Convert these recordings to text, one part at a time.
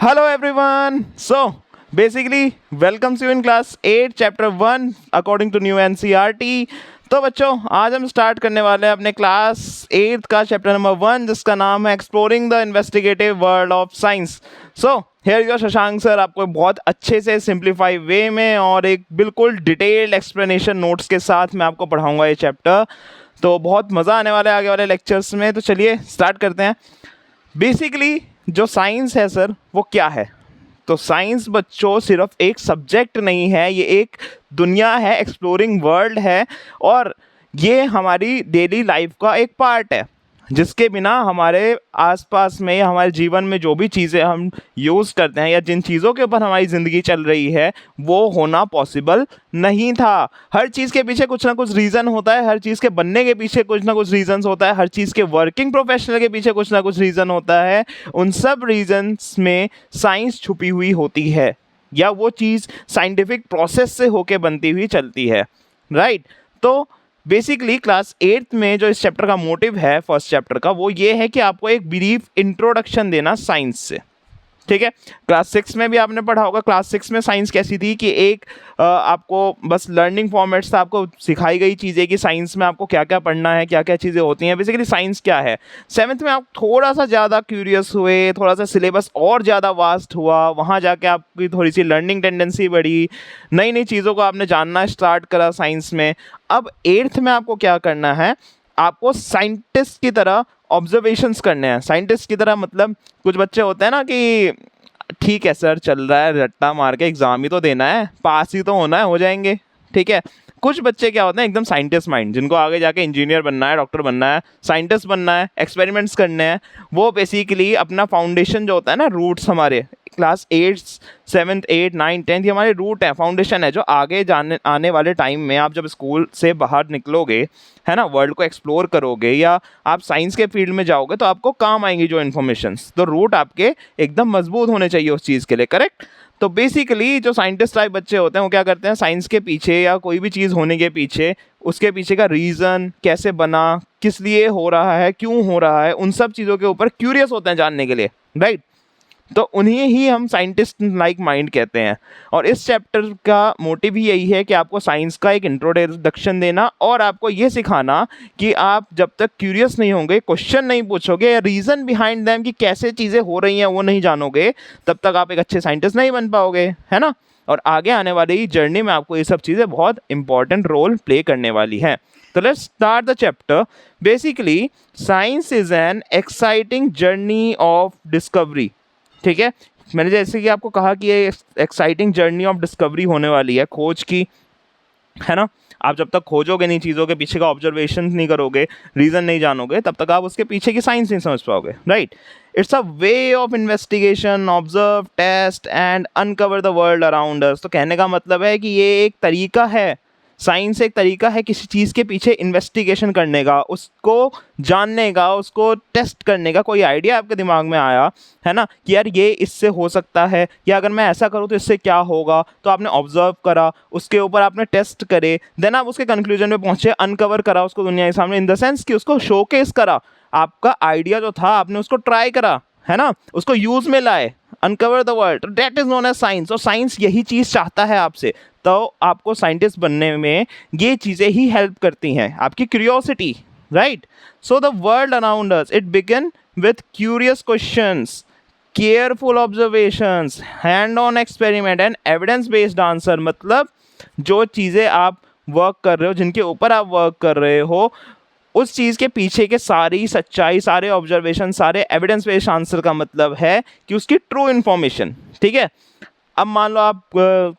Hello everyone. So basically welcomes you in class 8 chapter 1 according to new NCERT. तो बच्चों आज हम start करने वाले हैं अपने क्लास 8 का चैप्टर नंबर 1 जिसका नाम है exploring the investigative world of science. So here your Shashank sir आपको बहुत अच्छे से सिंप्लीफाई वे में और एक बिल्कुल डिटेल्ड एक्सप्लेनेशन नोट्स के साथ मैं आपको पढ़ाऊंगा ये चैप्टर. तो बहुत मज़ा आने वाला है आगे वाले लेक्चर्स में. तो चलिए स्टार्ट करते हैं. बेसिकली जो साइंस है सर वो क्या है? तो साइंस बच्चों सिर्फ एक सब्जेक्ट नहीं है, ये एक दुनिया है, एक्सप्लोरिंग वर्ल्ड है और ये हमारी डेली लाइफ का एक पार्ट है जिसके बिना हमारे आसपास में या हमारे जीवन में जो भी चीज़ें हम यूज़ करते हैं या जिन चीज़ों के ऊपर हमारी ज़िंदगी चल रही है वो होना पॉसिबल नहीं था. हर चीज़ के पीछे कुछ ना कुछ रीज़न होता है, हर चीज़ के बनने के पीछे कुछ ना कुछ रीज़न्स होता है, हर चीज़ के वर्किंग प्रोफेशनल के पीछे कुछ ना कुछ रीज़न होता है. उन सब रीज़न्स में साइंस छुपी हुई होती है या वो चीज़ साइंटिफिक प्रोसेस से होके बनती हुई चलती है, राइट. तो बेसिकली क्लास 8 में जो इस चैप्टर का मोटिव है फर्स्ट चैप्टर का वो ये है कि आपको एक ब्रीफ इंट्रोडक्शन देना साइंस से. ठीक है. क्लास 6 में भी आपने पढ़ा होगा. क्लास 6 में साइंस कैसी थी कि एक आपको बस लर्निंग फॉर्मेट्स था, आपको सिखाई गई चीज़ें कि साइंस में आपको क्या क्या पढ़ना है, क्या क्या चीज़ें होती हैं. बेसिकली साइंस क्या है. 7th में आप थोड़ा सा ज़्यादा क्यूरियस हुए, थोड़ा सा सिलेबस और ज़्यादा वास्ट हुआ, वहाँ जाके आपकी थोड़ी सी लर्निंग टेंडेंसी बढ़ी, नई नई चीज़ों को आपने जानना स्टार्ट करा साइंस में. अब 8th में आपको क्या करना है, आपको साइंटिस्ट की तरह ऑब्जर्वेशंस करने हैं. साइंटिस्ट की तरह मतलब कुछ बच्चे होते हैं ना कि ठीक है सर चल रहा है, रट्टा मार के एग्ज़ाम ही तो देना है, पास ही तो होना है, हो जाएंगे. ठीक है. कुछ बच्चे क्या होते हैं एकदम साइंटिस्ट माइंड, जिनको आगे जाके इंजीनियर बनना है, डॉक्टर बनना है, साइंटिस्ट बनना है, एक्सपेरिमेंट्स करने हैं. वो बेसिकली अपना फाउंडेशन जो होता है ना, रूट्स हमारे क्लास 8 7th 8 9 10th ये हमारे रूट है, फाउंडेशन है, जो आगे जाने आने वाले टाइम में आप जब स्कूल से बाहर निकलोगे, है ना, वर्ल्ड को एक्सप्लोर करोगे या आप साइंस के फील्ड में जाओगे तो आपको काम आएंगी जो इन्फॉर्मेशंस. तो रूट आपके एकदम मजबूत होने चाहिए उस चीज़ के लिए, करेक्ट. तो बेसिकली जो साइंटिस्ट टाइप बच्चे होते हैं वो क्या करते हैं, साइंस के पीछे या कोई भी चीज़ होने के पीछे उसके पीछे का रीज़न कैसे बना, किस लिए हो रहा है, क्यों हो रहा है, उन सब चीज़ों के ऊपर क्यूरियस होते हैं जानने के लिए, राइट. तो उन्हें ही हम साइंटिस्ट लाइक माइंड कहते हैं. और इस चैप्टर का मोटिव ही यही है कि आपको साइंस का एक इंट्रोडक्शन देना और आपको ये सिखाना कि आप जब तक क्यूरियस नहीं होंगे, क्वेश्चन नहीं पूछोगे या रीज़न बिहाइंड दैम कि कैसे चीज़ें हो रही हैं वो नहीं जानोगे, तब तक आप एक अच्छे साइंटिस्ट नहीं बन पाओगे, है ना. और आगे आने वाली जर्नी में आपको ये सब चीज़ें बहुत इंपॉर्टेंट रोल प्ले करने वाली हैं. तो let's start the chapter. Basically science is an exciting journey of discovery. ठीक है. मैंने जैसे कि आपको कहा कि ये एक्साइटिंग जर्नी ऑफ डिस्कवरी होने वाली है, खोज की, है ना. आप जब तक खोजोगे नहीं, चीज़ों के पीछे का ऑब्जर्वेशन नहीं करोगे, रीज़न नहीं जानोगे, तब तक आप उसके पीछे की साइंस नहीं समझ पाओगे, right. It's a way of investigation, observe, test and uncover the world around us. तो कहने का मतलब है कि ये एक तरीका है, साइंस एक तरीका है किसी चीज़ के पीछे इन्वेस्टिगेशन करने का, उसको जानने का, उसको टेस्ट करने का. कोई आइडिया आपके दिमाग में आया, है ना, कि यार ये इससे हो सकता है या अगर मैं ऐसा करूँ तो इससे क्या होगा, तो आपने ऑब्जर्व करा, उसके ऊपर आपने टेस्ट करे, देन आप उसके कंक्लूजन में पहुँचे, अनकवर करा उसको दुनिया के सामने, इन द सेंस कि उसको शोकेस करा. आपका आइडिया जो था आपने उसको ट्राई करा, है ना, उसको यूज़ में लाए, uncover the world. That is known as science. और साइंस यही चीज़ चाहता है आपसे. तो आपको साइंटिस्ट बनने में ये चीज़ें ही हेल्प करती हैं, आपकी curiosity, right. So the world around us it begin with curious questions, careful observations, hand on experiment and evidence based answer. मतलब जो चीज़ें आप वर्क कर रहे हो, जिनके ऊपर आप वर्क कर रहे हो, उस चीज़ के पीछे के सारी सच्चाई, सारे ऑब्जर्वेशन, सारे एविडेंस बेस्ड आंसर का मतलब है कि उसकी ट्रू इन्फॉर्मेशन. ठीक है. अब मान लो आप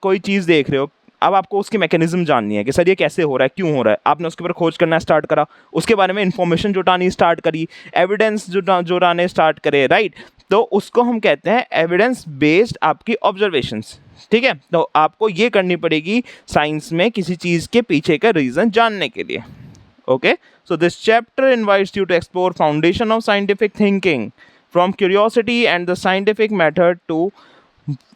कोई चीज़ देख रहे हो, अब आपको उसकी मैकेनिज्म जाननी है कि सर ये कैसे हो रहा है, क्यों हो रहा है. आपने उसके ऊपर खोज करना स्टार्ट करा, उसके बारे में इन्फॉर्मेशन जुटानी स्टार्ट करी, एविडेंस जुटाने स्टार्ट करे, राइट. तो उसको हम कहते हैं एविडेंस बेस्ड आपकी ऑब्जर्वेशंस. ठीक है. तो आपको ये करनी पड़ेगी साइंस में किसी चीज़ के पीछे का रीज़न जानने के लिए. Okay, so this chapter invites you to explore foundation of scientific thinking, from curiosity and the scientific method to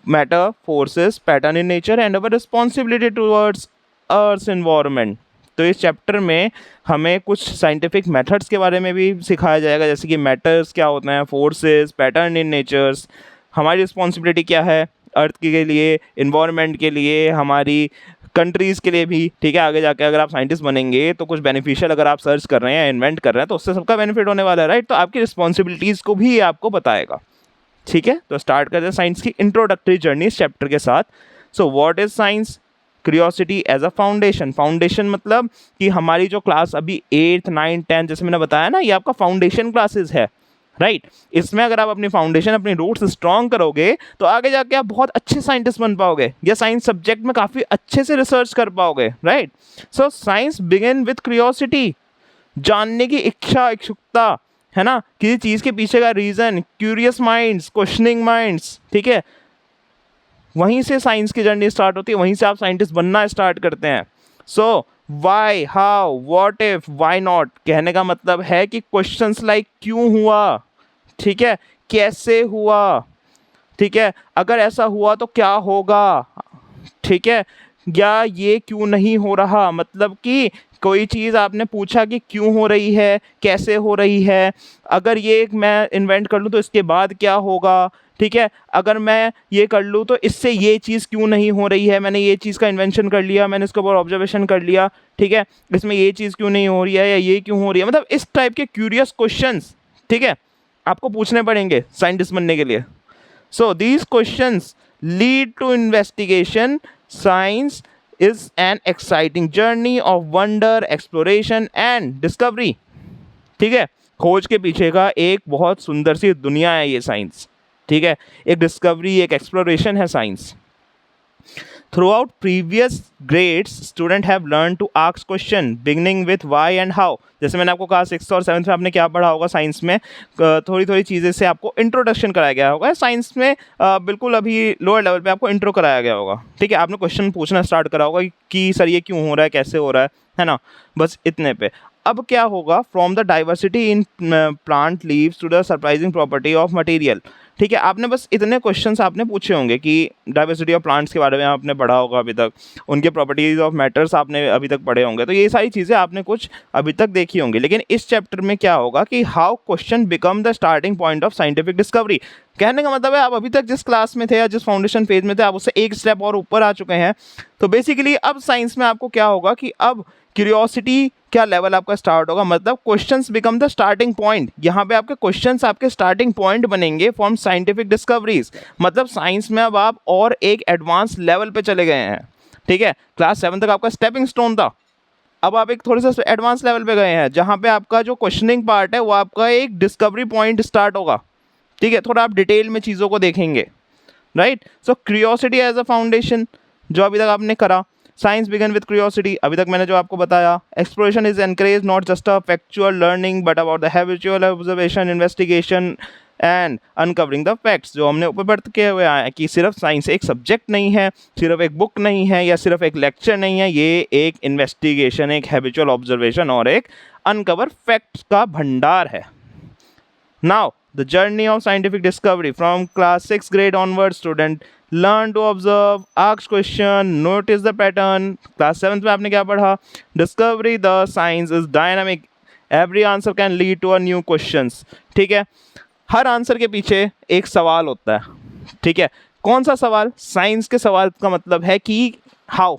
matter forces, pattern in nature and our responsibility towards Earth's environment. तो इस chapter में हमें कुछ scientific methods के बारे में भी सिखाया जाएगा, जैसे कि मैटर्स क्या होते हैं, फोर्सेस, पैटर्न इन नेचर्स, हमारी रिस्पॉन्सिबिलिटी क्या है अर्थ के लिए, इन्वायरमेंट के लिए, हमारी कंट्रीज़ के लिए भी, ठीक है। आगे जाके अगर आप साइंटिस्ट बनेंगे तो कुछ बेनिफिशियल अगर आप सर्च कर रहे हैं, इन्वेंट कर रहे हैं, तो उससे सबका बेनिफिट होने वाला है, राइट। तो आपकी रिस्पॉन्सिबिलिटीज़ को भी ये आपको बताएगा, ठीक है। तो स्टार्ट करते हैं साइंस की इंट्रोडक्टरी जर्नी इस चैप्टर के साथ। So what is science? Curiosity as a foundation. Foundation मतलब कि हमारी जो क्लास अभी 8th 9th 10th जैसे मैंने बताया ना, ये आपका फाउंडेशन क्लासेस है, राइट। इसमें अगर आप अपनी फाउंडेशन, अपनी रूट्स स्ट्रॉन्ग करोगे तो आगे जाके आप बहुत अच्छे साइंटिस्ट बन पाओगे, या साइंस सब्जेक्ट में काफ़ी अच्छे से रिसर्च कर पाओगे, right. So science begin with curiosity, जानने की इच्छुकता, है ना, किसी चीज़ के पीछे का reason, curious minds, questioning minds, ठीक है। वहीं से साइंस की जर्नी स्टार्ट होती है, वहीं से आप साइंटिस्ट बनना स्टार्ट करते हैं। So why, how, what if, why not, कहने का मतलब है कि क्वेश्चंस लाइक क्यों हुआ, ठीक है, कैसे हुआ, ठीक है, अगर ऐसा हुआ तो क्या होगा, ठीक है, या ये क्यों नहीं हो रहा, मतलब कि कोई चीज़ आपने पूछा कि क्यों हो रही है, कैसे हो रही है, अगर ये मैं इन्वेंट कर लूँ तो इसके बाद क्या होगा, ठीक है, अगर मैं ये कर लूँ तो इससे ये चीज़ क्यों नहीं हो रही है, मैंने ये चीज़ का इन्वेंशन कर लिया, मैंने इसके ऊपर ऑब्जर्वेशन कर लिया, ठीक है, इसमें ये चीज़ क्यों नहीं हो रही है, या ये क्यों हो रही है, मतलब इस टाइप के क्यूरियस क्वेश्चंस, ठीक है, आपको पूछने पड़ेंगे साइंटिस्ट बनने के लिए। So these questions lead to investigation. Science is an exciting journey of wonder, exploration and discovery, ठीक है। खोज के पीछे का एक बहुत सुंदर सी दुनिया है ये साइंस, ठीक है, एक डिस्कवरी, एक एक्सप्लोरेशन है science. Throughout previous grades, students have learned to ask question beginning with why and how. जैसे मैंने आपको कहा 6th और 7th में आपने क्या पढ़ा होगा साइंस में, थोड़ी थोड़ी चीज़ें से आपको इंट्रोडक्शन कराया गया होगा साइंस में, बिल्कुल अभी लोअर लेवल पे आपको इंट्रो कराया गया होगा, ठीक है। आपने क्वेश्चन पूछना स्टार्ट करा होगा कि सर ये क्यों हो रहा है, कैसे हो रहा है ना, बस इतने पे। अब क्या होगा, from the diversity in plant leaves to the surprising property of material, ठीक है। आपने बस इतने क्वेश्चंस आपने पूछे होंगे कि डाइवर्सिटी ऑफ प्लांट्स के बारे में आपने पढ़ा होगा अभी तक, उनके प्रॉपर्टीज ऑफ मैटर्स आपने अभी तक पढ़े होंगे, तो ये सारी चीज़ें आपने कुछ अभी तक देखी होंगी। लेकिन इस चैप्टर में क्या होगा कि how question become the starting point of scientific discovery. कहने का मतलब है आप अभी तक जिस क्लास में थे या जिस फाउंडेशन फेज में थे, आप उससे एक स्टेप और ऊपर आ चुके हैं। तो बेसिकली अब साइंस में आपको क्या होगा कि अब क्यूरियोसिटी क्या लेवल आपका स्टार्ट होगा, मतलब questions become the starting point. यहाँ पे आपके क्वेश्चंस आपके स्टार्टिंग पॉइंट बनेंगे फ्रॉम साइंटिफिक डिस्कवरीज, मतलब साइंस में अब आप और एक एडवांस लेवल पे चले गए हैं, ठीक है। क्लास 7 तक आपका स्टेपिंग स्टोन था, अब आप एक थोड़े से एडवांस लेवल पे गए हैं, जहाँ पे आपका जो क्वेश्चनिंग पार्ट है वो आपका एक डिस्कवरी पॉइंट स्टार्ट होगा, ठीक है। थोड़ा आप डिटेल में चीज़ों को देखेंगे, right. So curiosity as a foundation जो अभी तक आपने करा, साइंस बिगन विद क्यूरियोसिटी, अभी तक मैंने जो आपको बताया। Exploration is encourage not just a factual learning but about the habitual observation, investigation and uncovering the facts, जो हमने ऊपर बढ़ के हुए आए कि सिर्फ साइंस एक सब्जेक्ट नहीं है, सिर्फ एक बुक नहीं है, या सिर्फ एक लेक्चर नहीं है, ये एक इन्वेस्टिगेशन, एक हैबिचुअल ऑब्जर्वेशन और एक अनकवर फैक्ट्स का भंडार है। Now the journey of scientific discovery from class 6th grade onwards, student learn to observe, ask question, notice the pattern. class 7th में आपने क्या पढ़ा, discovery the science is dynamic, every answer can lead to a new questions, ठीक है। हर answer के पीछे एक सवाल होता है, ठीक है। कौन सा सवाल? साइंस के सवाल का मतलब है कि हाउ,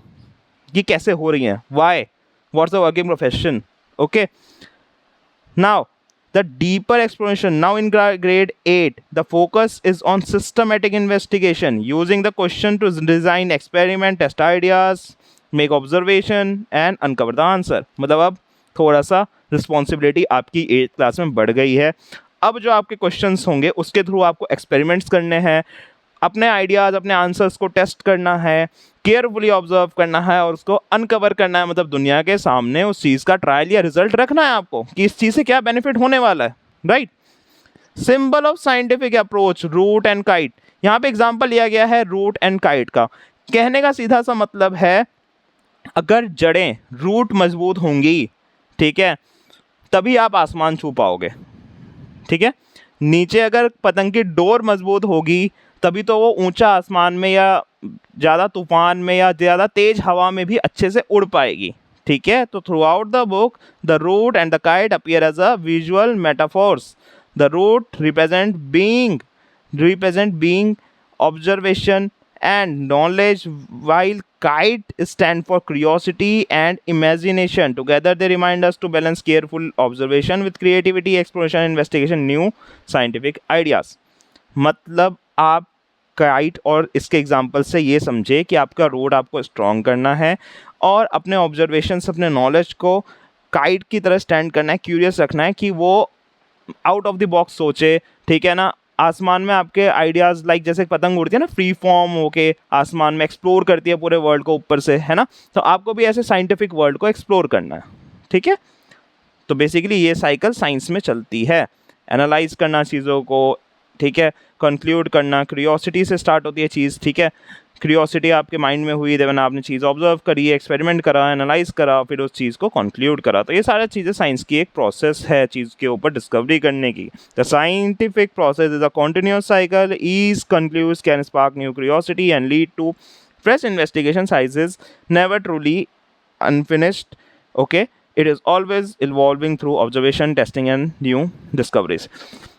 ये कैसे हो रही है, why, what's the working profession, okay. Now the deeper exploration, now in grade 8 the focus is on systematic investigation, using the question to design experiment, test ideas, make observation and uncover the answer। मतलब अब थोड़ा सा responsibility आपकी 8th class में बढ़ गई है। अब जो आपके क्वेश्चंस होंगे उसके थ्रू आपको एक्सपेरिमेंट्स करने हैं, अपने आइडियाज़, अपने आंसर्स को टेस्ट करना है, केयरफुली ऑब्जर्व करना है और उसको अनकवर करना है, मतलब दुनिया के सामने उस चीज़ का ट्रायल या रिजल्ट रखना है आपको कि इस चीज़ से क्या बेनिफिट होने वाला है, right. Symbol of scientific approach, root and kite. यहाँ पे एग्जांपल लिया गया है रूट एंड काइट का। कहने का सीधा सा मतलब है अगर जड़ें, रूट मजबूत होंगी, ठीक है, तभी आप आसमान छू पाओगे, ठीक है। नीचे अगर पतंग की डोर मजबूत होगी तभी तो वो ऊंचा आसमान में या ज़्यादा तूफान में या ज़्यादा तेज हवा में भी अच्छे से उड़ पाएगी, ठीक है। तो throughout the book the root and the kite appear as a visual metaphors. The root represent being represent being, observation and knowledge, while kite stand for curiosity and imagination. Together they remind us to balance careful observation with creativity, exploration, investigation, new scientific ideas. मतलब आप kite और इसके example से ये समझे कि आपका road आपको स्ट्रॉन्ग करना है और अपने ऑब्जर्वेशंस, अपने नॉलेज को काइट की तरह स्टैंड करना है, क्यूरियस रखना है कि वो आउट ऑफ द बॉक्स सोचे, ठीक है ना। आसमान में आपके आइडियाज़ लाइक जैसे पतंग उड़ती है ना, फ्री फॉर्म होके आसमान में एक्सप्लोर करती है पूरे वर्ल्ड को ऊपर से, है ना। तो आपको भी ऐसे साइंटिफिक वर्ल्ड को एक्सप्लोर करना है, ठीक है। तो बेसिकली ये साइकिल साइंस में चलती है, एनालाइज करना चीज़ों को, ठीक है, कंक्लूड करना, क्यूरियोसिटी से स्टार्ट होती है चीज़, ठीक है। क्यूरियोसिटी आपके माइंड में हुई, देन आपने चीज़ ऑब्जर्व करी, एक्सपेरिमेंट करा, एनालाइज करा, फिर उस चीज़ को कंक्लूड करा। तो ये सारी चीज़ें साइंस की एक प्रोसेस है चीज़ के ऊपर डिस्कवरी करने की। The scientific process is a continuous cycle, its conclusions, can spark new curiosity and lead to fresh investigation, science never truly unfinished, okay, it is always evolving through observation, testing and new discoveries.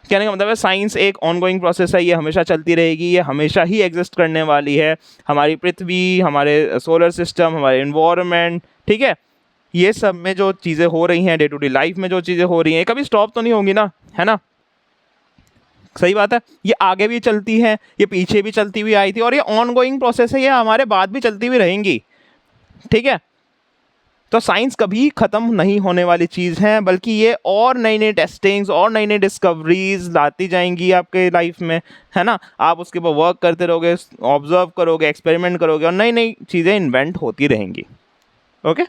कहने का मतलब है science एक ongoing process है, ये हमेशा चलती रहेगी, ये हमेशा ही एग्जिस्ट करने वाली है। हमारी पृथ्वी, हमारे सोलर सिस्टम, हमारे इन्वायरमेंट, ठीक है, ये सब में जो चीज़ें हो रही हैं, डे टू डे लाइफ में जो चीज़ें हो रही हैं, कभी स्टॉप तो नहीं होंगी ना, है ना। सही बात है, ये आगे भी चलती हैं, ये पीछे भी चलती हुई आई थी और ये ऑनगोइंग प्रोसेस है, ये हमारे बाद भी चलती हुई रहेंगी, ठीक है। तो साइंस कभी ख़त्म नहीं होने वाली चीज़ है, बल्कि ये और नई नई टेस्टिंग्स और नई नई डिस्कवरीज लाती जाएंगी आपके लाइफ में, है ना। आप उसके ऊपर वर्क करते रहोगे, ऑब्जर्व करोगे, एक्सपेरिमेंट करोगे और नई नई चीज़ें इन्वेंट होती रहेंगी, okay.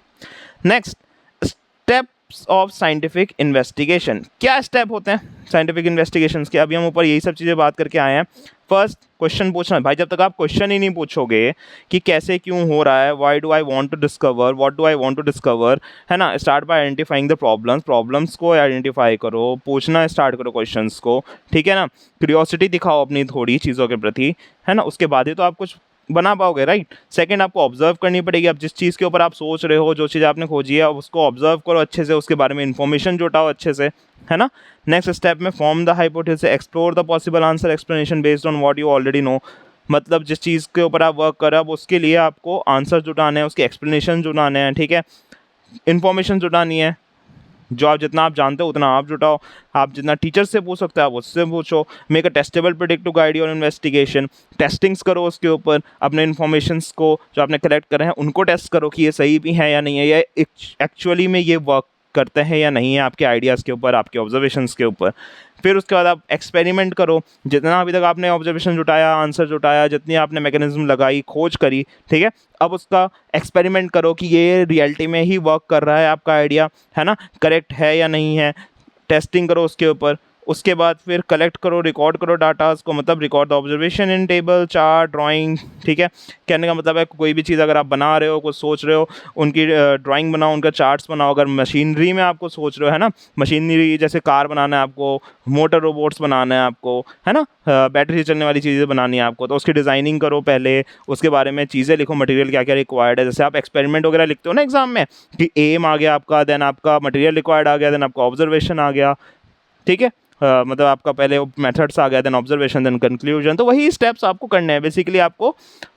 Next, steps of scientific investigation. क्या स्टेप होते हैं साइंटिफिक इन्वेस्टिगेशंस के? अभी हम ऊपर यही सब चीज़ें बात करके आए हैं। फर्स्ट, क्वेश्चन पूछना। भाई जब तक आप क्वेश्चन ही नहीं पूछोगे कि कैसे क्यों हो रहा है, why do I want to discover, what do I want to discover, है ना। Start by identifying the problems को आइडेंटिफाई करो, पूछना स्टार्ट करो क्वेश्चंस को, ठीक है ना। क्यूरियोसिटी दिखाओ अपनी थोड़ी चीज़ों के प्रति, है ना, उसके बाद ही तो आप कुछ बना पाओगे, राइट। सेकंड, आपको ऑब्जर्व करनी पड़ेगी। अब जिस चीज़ के ऊपर आप सोच रहे हो, जो चीज़ आपने खोजी है, उसको ऑब्जर्व करो अच्छे से, उसके बारे में इंफॉर्मेशन जुटाओ अच्छे से, है ना। नेक्स्ट स्टेप में form the hypothesis, explore the possible answer explanation based on what you already know. मतलब जिस चीज़ के ऊपर आप वर्क कर रहे हो, अब उसके लिए आपको आंसर जुटाने हैं, उसके एक्सप्लेनेशन जुटाने हैं, ठीक है, इन्फॉर्मेशन जुटानी है। जो आप जितना आप जानते हो उतना आप जुटाओ, आप जितना टीचर से पूछ सकते हो आप उससे पूछो। Make a testable predict to guide your investigation, testings करो उसके ऊपर, अपने इन्फॉर्मेशंस को जो आपने कलेक्ट करे हैं उनको टेस्ट करो कि ये सही भी है या नहीं है, या एक्चुअली में ये वर्क करते हैं या नहीं है आपके आइडियाज़ के ऊपर, आपके ऑब्जर्वेशंस के ऊपर। फिर उसके बाद आप एक्सपेरिमेंट करो, जितना अभी तक आपने ऑब्जर्वेशन जुटाया, आंसर जुटाया, जितनी आपने मैकेनिज्म लगाई, खोज करी, ठीक है, अब उसका एक्सपेरिमेंट करो कि ये रियलिटी में ही वर्क कर रहा है आपका आइडिया, है ना, करेक्ट है या नहीं है, टेस्टिंग करो उसके ऊपर। उसके बाद फिर कलेक्ट करो, रिकॉर्ड करो डाटाज को, मतलब record the observation in table, chart, drawing, ठीक है। कहने का मतलब है कोई भी चीज़ अगर आप बना रहे हो, कुछ सोच रहे हो, उनकी ड्राइंग बनाओ, उनका चार्ट्स बनाओ। अगर मशीनरी में आपको सोच रहे हो, है ना, मशीनरी जैसे कार बनाना है आपको, मोटर रोबोट्स बनाना है आपको, है ना, बैटरी से चलने वाली चीज़ें बनानी है आपको, तो उसकी डिज़ाइनिंग करो पहले, उसके बारे में चीज़ें लिखो, मटेरियल क्या क्या रिक्वायर्ड है। जैसे आप एक्सपेरिमेंट वगैरह लिखते हो ना एग्जाम में कि एम आ गया आपका, देन आपका मटेरियल रिक्वायर्ड आ गया, देन आपका ऑब्जर्वेशन आ गया, ठीक है। मतलब आपका पहले मेथड्स आ गया, देन ऑब्जर्वेशन, देन कंक्लूजन। तो वही स्टेप्स आपको करने हैं। बेसिकली आपको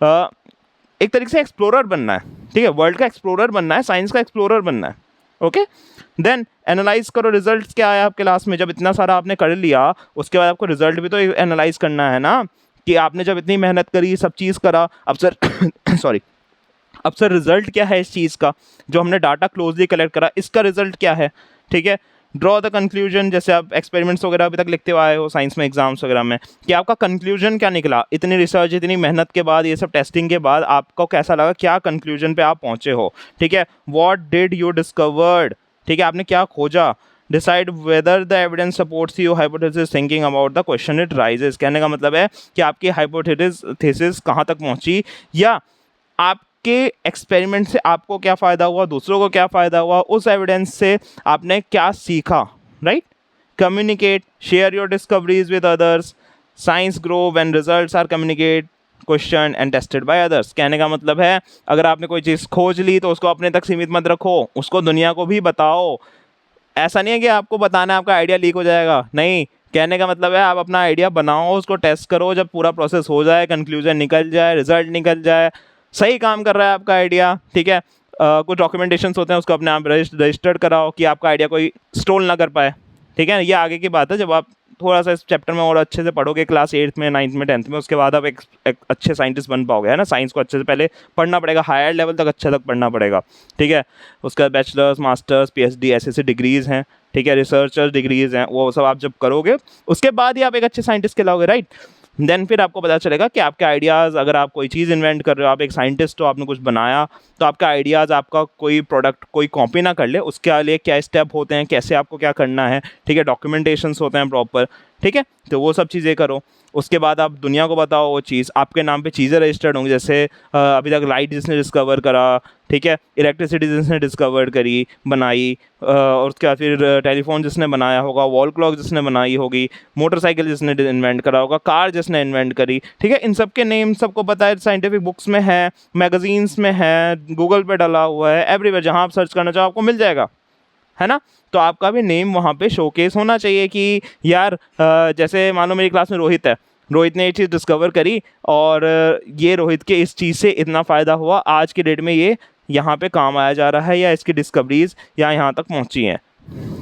एक तरीके से एक्सप्लोरर बनना है, ठीक है, वर्ल्ड का एक्सप्लोरर बनना है, साइंस का एक्सप्लोरर बनना है, ओके। देन एनालाइज करो रिजल्ट्स क्या है आपके लास्ट में। जब इतना सारा आपने कर लिया उसके बाद आपको रिजल्ट भी तो एनालाइज करना है ना, कि आपने जब इतनी मेहनत करी, सब चीज़ करा, अब सर सॉरी, अब सर रिजल्ट क्या है इस चीज़ का, जो हमने डाटा क्लोजली कलेक्ट करा, इसका रिजल्ट क्या है, ठीक है। ड्रॉ द कंक्लूजन, जैसे आप एक्सपेरिमेंट्स वगैरह अभी तक लिखते हुए आए हो साइंस में, एग्जाम्स वगैरह में, कि आपका कंक्लूजन क्या निकला, इतनी रिसर्च, इतनी मेहनत के बाद, ये सब टेस्टिंग के बाद आपको कैसा लगा, क्या कंक्लूजन पे आप पहुंचे हो, ठीक है। व्हाट डिड यू डिस्कवर्ड, ठीक है, आपने क्या खोजा। Decide whether the evidence supports your hypothesis, thinking about the question it rises. कहने का मतलब है कि आपकी हाइपोथेसिस कहाँ तक पहुँची, या आप के एक्सपेरिमेंट से आपको क्या फ़ायदा हुआ, दूसरों को क्या फ़ायदा हुआ, उस एविडेंस से आपने क्या सीखा, right. Communicate, share your discoveries with others, science grow when results are communicate, question and tested by others. कहने का मतलब है अगर आपने कोई चीज़ खोज ली तो उसको अपने तक सीमित मत रखो, उसको दुनिया को भी बताओ। ऐसा नहीं है कि आपको बताना है आपका आइडिया लीक हो जाएगा, नहीं, कहने का मतलब है आप अपना आइडिया बनाओ, उसको टेस्ट करो, जब पूरा प्रोसेस हो जाए, कंक्लूजन निकल जाए, रिजल्ट निकल जाए, सही काम कर रहा है आपका आइडिया, ठीक है, कुछ डॉक्यूमेंटेशंस होते हैं उसको अपने आप रजिस्टर्ड कराओ कि आपका आइडिया कोई स्टोल ना कर पाए, ठीक है। ये आगे की बात है, जब आप थोड़ा सा इस चैप्टर में और अच्छे से पढ़ोगे क्लास 8th में, 9th में, 10th में, उसके बाद आप एक अच्छे साइंटिस्ट बन पाओगे, है ना। साइंस को अच्छे से पहले पढ़ना पड़ेगा, हायर लेवल तक अच्छे तक पढ़ना पड़ेगा, ठीक है। उसका बैचलर्स, मास्टर्स, पीएचडी ऐसे डिग्रीज़ हैं, ठीक है, रिसर्चर डिग्रीज़ हैं, वो सब आप जब करोगे उसके बाद ही आप एक अच्छे साइंटिस्ट कहलाओगे, राइट। देन फिर आपको पता चलेगा कि आपके आइडियाज़, अगर आप कोई चीज़ इन्वेंट कर रहे हो, आप एक साइंटिस्ट हो, आपने कुछ बनाया, तो आपका आइडियाज़, आपका कोई प्रोडक्ट कोई कॉपी ना कर ले, उसके लिए क्या स्टेप होते हैं, कैसे आपको क्या करना है, ठीक है, डॉक्यूमेंटेशंस होते हैं प्रॉपर, ठीक है। तो वो सब चीज़ें करो, उसके बाद आप दुनिया को बताओ वो चीज़, आपके नाम पे चीज़ें रजिस्टर्ड होंगी, जैसे अभी तक लाइट जिसने डिस्कवर करा, ठीक है, इलेक्ट्रिसिटी जिसने डिस्कवर करी, बनाई, और उसके बाद फिर टेलीफोन जिसने बनाया होगा, वॉल क्लॉक जिसने बनाई होगी, मोटरसाइकिल जिसने इन्वेंट करा होगा, कार जिसने इन्वेंट करी, ठीक है, इन सब के नेम सबको पता है, साइंटिफिक बुक्स में है, मैगजीन्स में है, गूगल पे डला हुआ है, एवरीवेयर जहाँ आप सर्च करना चाहो आपको मिल जाएगा, है ना। तो आपका भी नेम वहाँ पे शोकेस होना चाहिए कि यार जैसे मान लो मेरी क्लास में रोहित है, रोहित ने ये चीज़ डिस्कवर करी, और ये रोहित के इस चीज़ से इतना फ़ायदा हुआ, आज के डेट में ये यहाँ पे काम आया जा रहा है, या इसकी डिस्कवरीज यहाँ तक पहुँची हैं,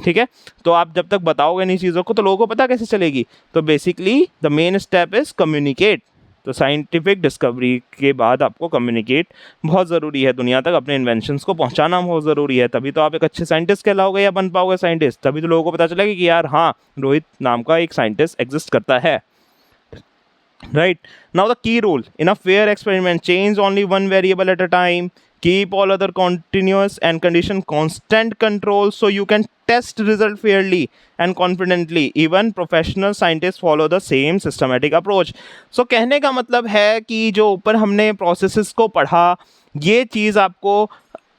ठीक है। तो आप जब तक बताओगे नहीं चीज़ों को तो लोगों को पता कैसे चलेगी। तो basically the main step is communicate. तो साइंटिफिक डिस्कवरी के बाद आपको कम्युनिकेट बहुत ज़रूरी है, दुनिया तक अपने इन्वेंशंस को पहुंचाना बहुत ज़रूरी है, तभी तो आप एक अच्छे साइंटिस्ट कहलाओगे या बन पाओगे साइंटिस्ट, तभी तो लोगों को पता चलेगा कि यार हाँ, रोहित नाम का एक साइंटिस्ट एग्जिस्ट करता है, right? Now the key rule in a fair experiment: change only one variable at a time, keep all other continuous, and condition constant control so you can test result fairly and confidently. Even professional scientists follow the same systematic approach. So कहने का मतलब है कि जो ऊपर हमने processes को पढ़ा, ये चीज़ आपको,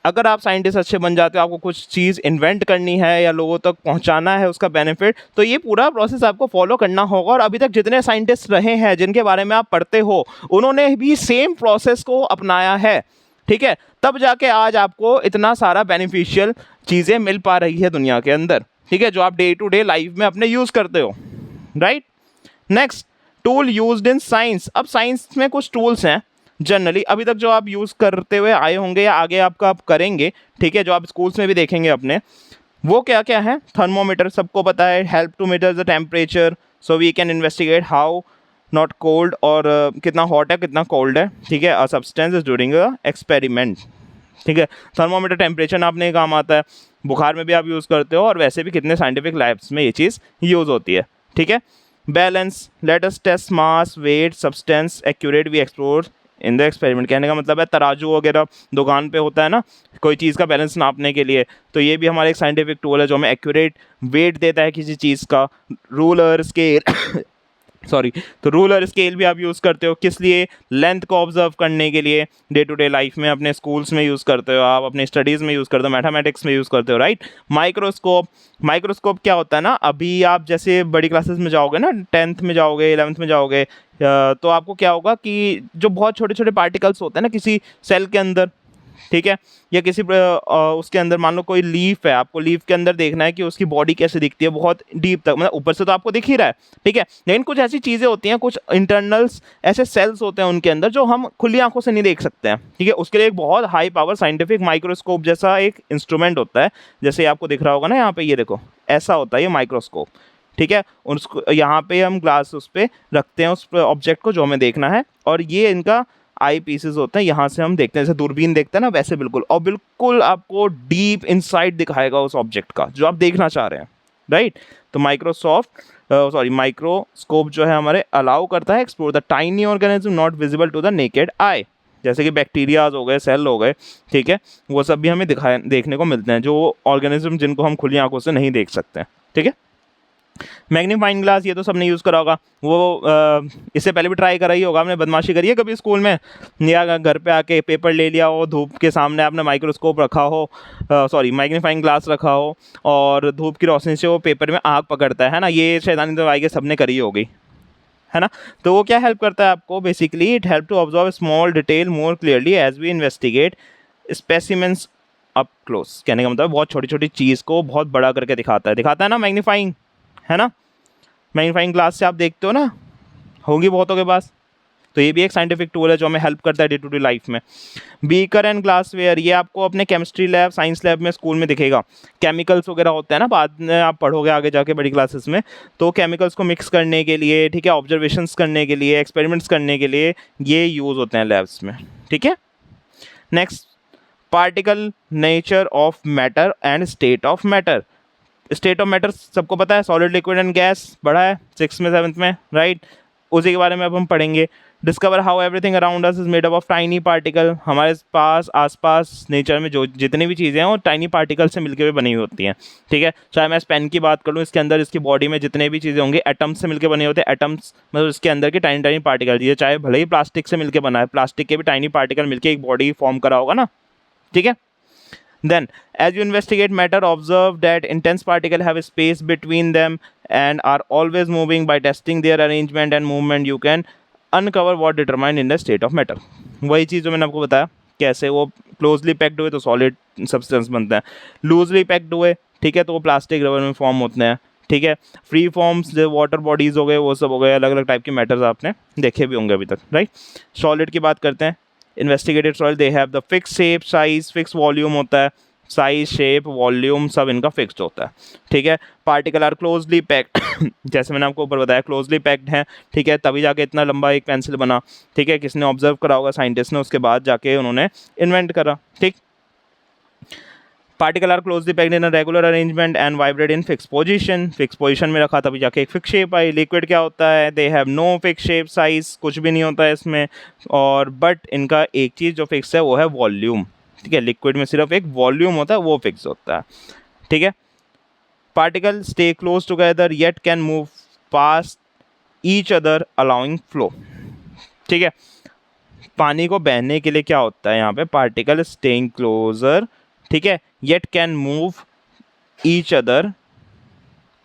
अगर आप साइंटिस्ट अच्छे बन जाते हो, आपको कुछ चीज़ इन्वेंट करनी है या लोगों तक पहुंचाना है उसका बेनिफिट, तो ये पूरा प्रोसेस आपको फॉलो करना होगा। और अभी तक जितने साइंटिस्ट रहे हैं जिनके बारे में आप पढ़ते हो, उन्होंने भी सेम प्रोसेस को अपनाया है, ठीक है, तब जाके आज आपको इतना सारा बेनिफिशियल चीज़ें मिल पा रही है दुनिया के अंदर, ठीक है, जो आप डे टू डे लाइफ में अपने यूज़ करते हो, right. Next, tool used in science. अब साइंस में कुछ टूल्स हैं जनरली अभी तक जो आप यूज़ करते हुए आए होंगे या आगे आपका आप करेंगे, ठीक है, जो आप स्कूल्स में भी देखेंगे अपने, वो क्या क्या है। थर्मोमीटर सबको पता है, help to measure the temperature so we can investigate how not cold, और कितना हॉट है कितना कोल्ड है, ठीक है, substance is during the experiment, ठीक है। थर्मोमीटर टेम्परेचर नापने काम आता है, बुखार में भी आप यूज़ करते हो, और वैसे भी कितने साइंटिफिक लैब्स में ये चीज़ यूज़ होती है, ठीक है। Balance, let us test mass, weight, substance accurate we explore in the experiment. कहने का मतलब है तराजू वगैरह दुकान पे होता है ना, कोई चीज़ का बैलेंस नापने के लिए, तो ये भी हमारा एक साइंटिफिक टूल है जो हमें एक्यूरेट वेट देता है किसी चीज़ का। रूलर, स्केल सॉरी, तो रूलर स्केल भी आप यूज़ करते हो किस लिए, लेंथ को ऑब्जर्व करने के लिए, डे टू डे लाइफ में अपने स्कूल्स में यूज़ करते हो, आप अपने स्टडीज़ में यूज़ करते हो, मैथमेटिक्स में यूज़ करते हो, राइट। माइक्रोस्कोप, माइक्रोस्कोप क्या होता है ना, अभी आप जैसे बड़ी क्लासेस में जाओगे ना, 10th में जाओगे, 11th में जाओगे, तो आपको क्या होगा कि जो बहुत छोटे छोटे पार्टिकल्स होते हैं ना किसी सेल के अंदर, ठीक है, या किसी उसके अंदर, मान लो कोई लीफ है, आपको लीफ के अंदर देखना है कि उसकी बॉडी कैसे दिखती है, बहुत डीप तक, मतलब ऊपर से तो आपको दिख ही रहा है, ठीक है, लेकिन कुछ ऐसी चीज़ें होती हैं, कुछ इंटरनल्स ऐसे सेल्स होते हैं उनके अंदर जो हम खुली आंखों से नहीं देख सकते हैं, ठीक है। उसके लिए एक बहुत हाई पावर साइंटिफिक माइक्रोस्कोप जैसा एक इंस्ट्रूमेंट होता है, जैसे आपको दिख रहा होगा ना यहाँ पे, ये देखो ऐसा होता है ये माइक्रोस्कोप, ठीक है। उसको यहाँ पे हम ग्लास उस पर रखते हैं उस ऑब्जेक्ट को जो हमें देखना है, और ये इनका आई पीसेस होते हैं, यहाँ से हम देखते हैं, जैसे दूरबीन देखते हैं ना वैसे बिल्कुल, और बिल्कुल आपको डीप इनसाइट दिखाएगा उस ऑब्जेक्ट का जो आप देखना चाह रहे हैं, राइट। तो माइक्रोस्कोप जो है हमारे अलाउ करता है explore the tiny organism not visible to the naked eye, जैसे कि बैक्टीरियाज हो गए, सेल हो गए, ठीक है, वो सब भी हमें देखने को मिलते हैं, जो ऑर्गेनिज्म जिनको हम खुली आंखों से नहीं देख सकते हैं, ठीक है। मैग्नीफाइंग ग्लास, ये तो सबने यूज़ करा होगा, वो इससे पहले भी ट्राई करा ही होगा आपने, बदमाशी करी है कभी स्कूल में, या घर पे आके पेपर ले लिया हो, धूप के सामने आपने माइक्रोस्कोप रखा हो, मैग्नीफाइंग ग्लास रखा हो, और धूप की रोशनी से वो पेपर में आग पकड़ता है ना, ये शैतानी तो आई के सबने करी होगी, है ना। तो वो क्या हेल्प करता है आपको, basically it help to observe small detail more clearly as we investigate specimens up close. कहने का मतलब बहुत छोटी छोटी चीज़ को बहुत बड़ा करके दिखाता है ना मैग्नीफाइंग, है ना। मैग्नीफाइंग ग्लास से आप देखते हो ना, होगी बहुतों के पास, तो ये भी एक साइंटिफिक टूल है जो हमें हेल्प करता है डे टू डे लाइफ में। बीकर एंड ग्लासवेयर, ये आपको अपने केमिस्ट्री लैब, साइंस लैब में, स्कूल में दिखेगा। केमिकल्स वगैरह होते हैं ना, बाद में आप पढ़ोगे आगे जाके बड़ी क्लासेस में, तो केमिकल्स को मिक्स करने के लिए, ठीक है, ऑब्जर्वेशंस करने के लिए, एक्सपेरिमेंट्स करने के लिए ये यूज़ होते हैं लैब्स में, ठीक है। Next, particle nature of matter and state of matter. State of matter सबको पता है, सॉलिड, लिक्विड एंड गैस, पढ़ा है 6th में 7th में, राइट। उसी के बारे में अब हम पढ़ेंगे। Discover how everything around us is made up of tiny particle. हमारे पास आसपास नेचर में जो जितनी भी चीज़ें हैं वो टाइनी पार्टिकल से मिलकर भी बनी हुई होती हैं, ठीक है। चाहे मैं इस पेन की बात कर लूँ, इसके अंदर, इसकी बॉडी में जितने भी चीज़ें होंगी एटम्स से मिलकर बने होते हैं। एटम्स मतलब इसके अंदर के टाइनी टाइनी पार्टिकल, ये चाहे भले ही प्लास्टिक से मिलकर बना है, प्लास्टिक के भी टाइनी पार्टिकल मिलकर एक बॉडी फॉर्म करा होगा ना, ठीक है। Then, as you investigate matter, observe that intense particles have a space between them and are always moving. By testing their arrangement and movement, you can uncover what determined in the state of matter. वही चीज़ जो मैंने आपको बताया, कैसे वो closely packed हुए तो solid substance बनते हैं, लूजली पैक्ड हुए, ठीक है, तो वो प्लास्टिक रबर में फॉर्म होते हैं, ठीक है। फ्री फॉर्म्स जो वाटर बॉडीज़ हो गए, वो सब हो गए, अलग अलग टाइप के मैटर्स आपने देखे भी होंगे अभी तक, राइट। सॉलिड की बात करते हैं। Investigated soil, they have the fix shape, size, fix volume होता है, साइज, शेप, वॉल्यूम सब इनका फिक्स्ड होता है, ठीक है। पार्टिकल आर क्लोजली पैक्ड जैसे मैंने आपको ऊपर बताया, क्लोजली पैक्ड हैं, ठीक है, तभी जाके इतना लंबा एक पेंसिल बना, ठीक है। किसने ऑब्जर्व करा होगा, साइंटिस्ट ने, उसके बाद जाके उन्होंने इन्वेंट करा, ठीक। Particle are closely packed in a regular arrangement and vibrate in fix position में रखा तभी जाके एक फिक्स शेप आई। लिक्विड क्या होता है, they have no fix shape, size, कुछ भी नहीं होता है इसमें, और बट इनका एक चीज़ जो फिक्स है वो है वॉल्यूम, ठीक है। लिक्विड में सिर्फ एक वॉल्यूम होता है, वो फिक्स होता है, ठीक है। Particle stay close together yet can move past each other allowing flow, ठीक है। पानी को बहने के लिए क्या होता है यहाँ पे, पार्टिकल स्टेइंग क्लोजर, ठीक है, yet can move each other,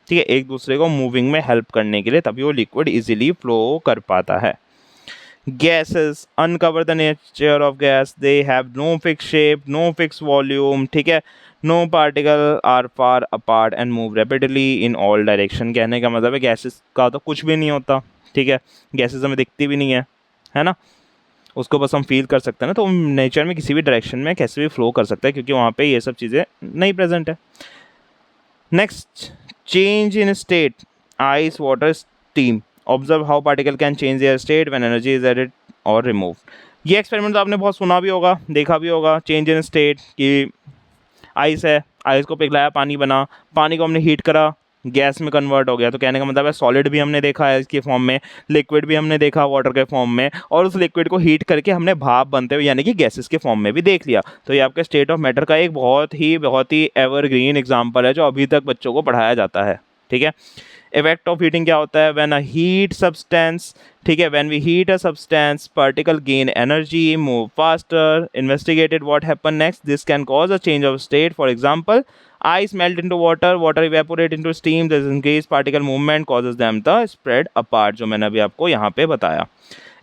ठीक है, एक दूसरे को मूविंग में हेल्प करने के लिए, तभी वो लिक्विड इजीली फ्लो कर पाता है। Gases, uncover the nature of gas, they have no fixed shape, no fixed volume, ठीक है, no particle are far apart and move rapidly in all direction। कहने का मतलब है गैसेस का तो कुछ भी नहीं होता, ठीक है, गैसेस हमें दिखती भी नहीं है ना, उसको बस हम फील कर सकते हैं ना, तो नेचर में किसी भी डायरेक्शन में कैसे भी फ्लो कर सकता है क्योंकि वहाँ पे ये सब चीज़ें नहीं प्रेजेंट है। Next, change in state, ice, water, steam. Observe how particle can change their state when energy is added और रिमूव। ये एक्सपेरिमेंट आपने बहुत सुना भी होगा, देखा भी होगा। चेंज इन स्टेट कि आइस है, आइस को पिघलाया, पानी बना, पानी को हमने हीट करा, गैस में कन्वर्ट हो गया, तो कहने का मतलब है सॉलिड भी हमने देखा है इसके फॉर्म में, लिक्विड भी हमने देखा वाटर के फॉर्म में, और उस लिक्विड को हीट करके हमने भाप बनते हुए यानी कि गैसेस के फॉर्म में भी देख लिया। तो ये आपके स्टेट ऑफ मैटर का एक बहुत ही एवरग्रीन एग्जाम्पल है जो अभी तक बच्चों को पढ़ाया जाता है, ठीक है। इफेक्ट ऑफ हीटिंग क्या होता है, व्हेन अ हीट सब्सटेंस, ठीक है, when we heat a substance particle gain energy, move faster. Investigated what happen next, this can cause a change of state, for example ice melt into water, water evaporate into steam, this increased particle movement causes them to spread apart, जो मैंने अभी आपको यहाँ पे बताया।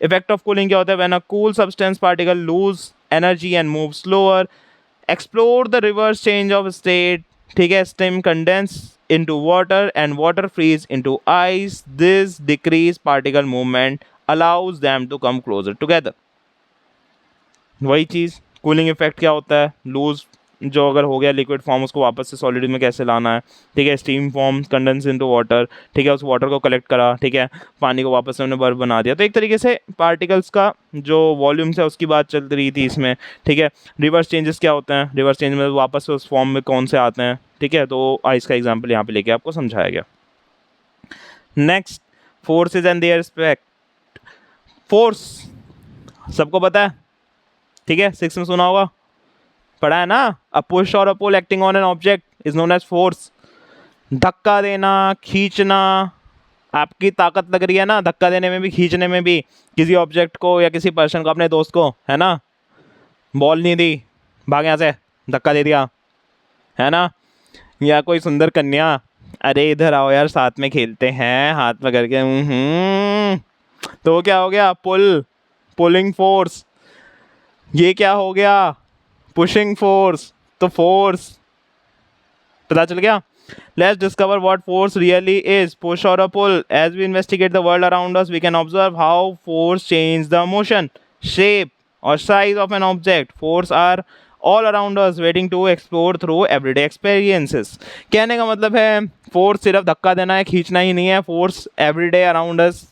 Effect of cooling क्या होता है, when a cool substance particle lose energy and move slower, explore the reverse change of state, ठीक है, steam condense into water and water freeze into ice, this decreased particle movement allows them to come closer together। वही चीज़, cooling effect क्या होता है, loose जो अगर हो गया लिक्विड फॉर्म उसको वापस से सॉलिड में कैसे लाना है, ठीक है, steam form, condense into water, ठीक है, उस वाटर को कलेक्ट करा, ठीक है, पानी को वापस से हमने बर्फ बना दिया। तो एक तरीके से पार्टिकल्स का जो वॉल्यूम्स है उसकी बात चल रही थी इसमें, ठीक है। रिवर्स चेंजेस क्या होते हैं, रिवर्स चेंज में वापस से उस फॉर्म में कौन से आते हैं, ठीक है, तो आइस का एग्जाम्पल यहाँ पे लेके आपको समझाया गया। Next, forces and their respect. Force सबको पता है, ठीक है, 6 में सुना होगा, पढ़ा है ना, a push or a pull acting on an object is known as force. धक्का देना, खींचना, आपकी ताकत लग रही है ना धक्का देने में भी खींचने में भी, किसी ऑब्जेक्ट को या किसी पर्सन को, अपने दोस्त को, है ना, बॉल नहीं दी, भाग यहाँ से, धक्का दे दिया, है ना, या कोई सुंदर कन्या, अरे इधर आओ यार साथ में खेलते हैं, हाथ पकड़ के, तो क्या हो गया, पुलिंग फोर्स। ये क्या हो गया, पुशिंग फोर्स। तो फोर्स पता चल गया। Let's discover what force really is, push or a pull. As we investigate the world around us, we can observe how force changes the motion, shape, or size of an object. Force are all around us, waiting to explore through everyday experiences. कहने का मतलब है force सिर्फ धक्का देना है, खींचना ही नहीं है. फोर्स एवरीडे अराउंड अस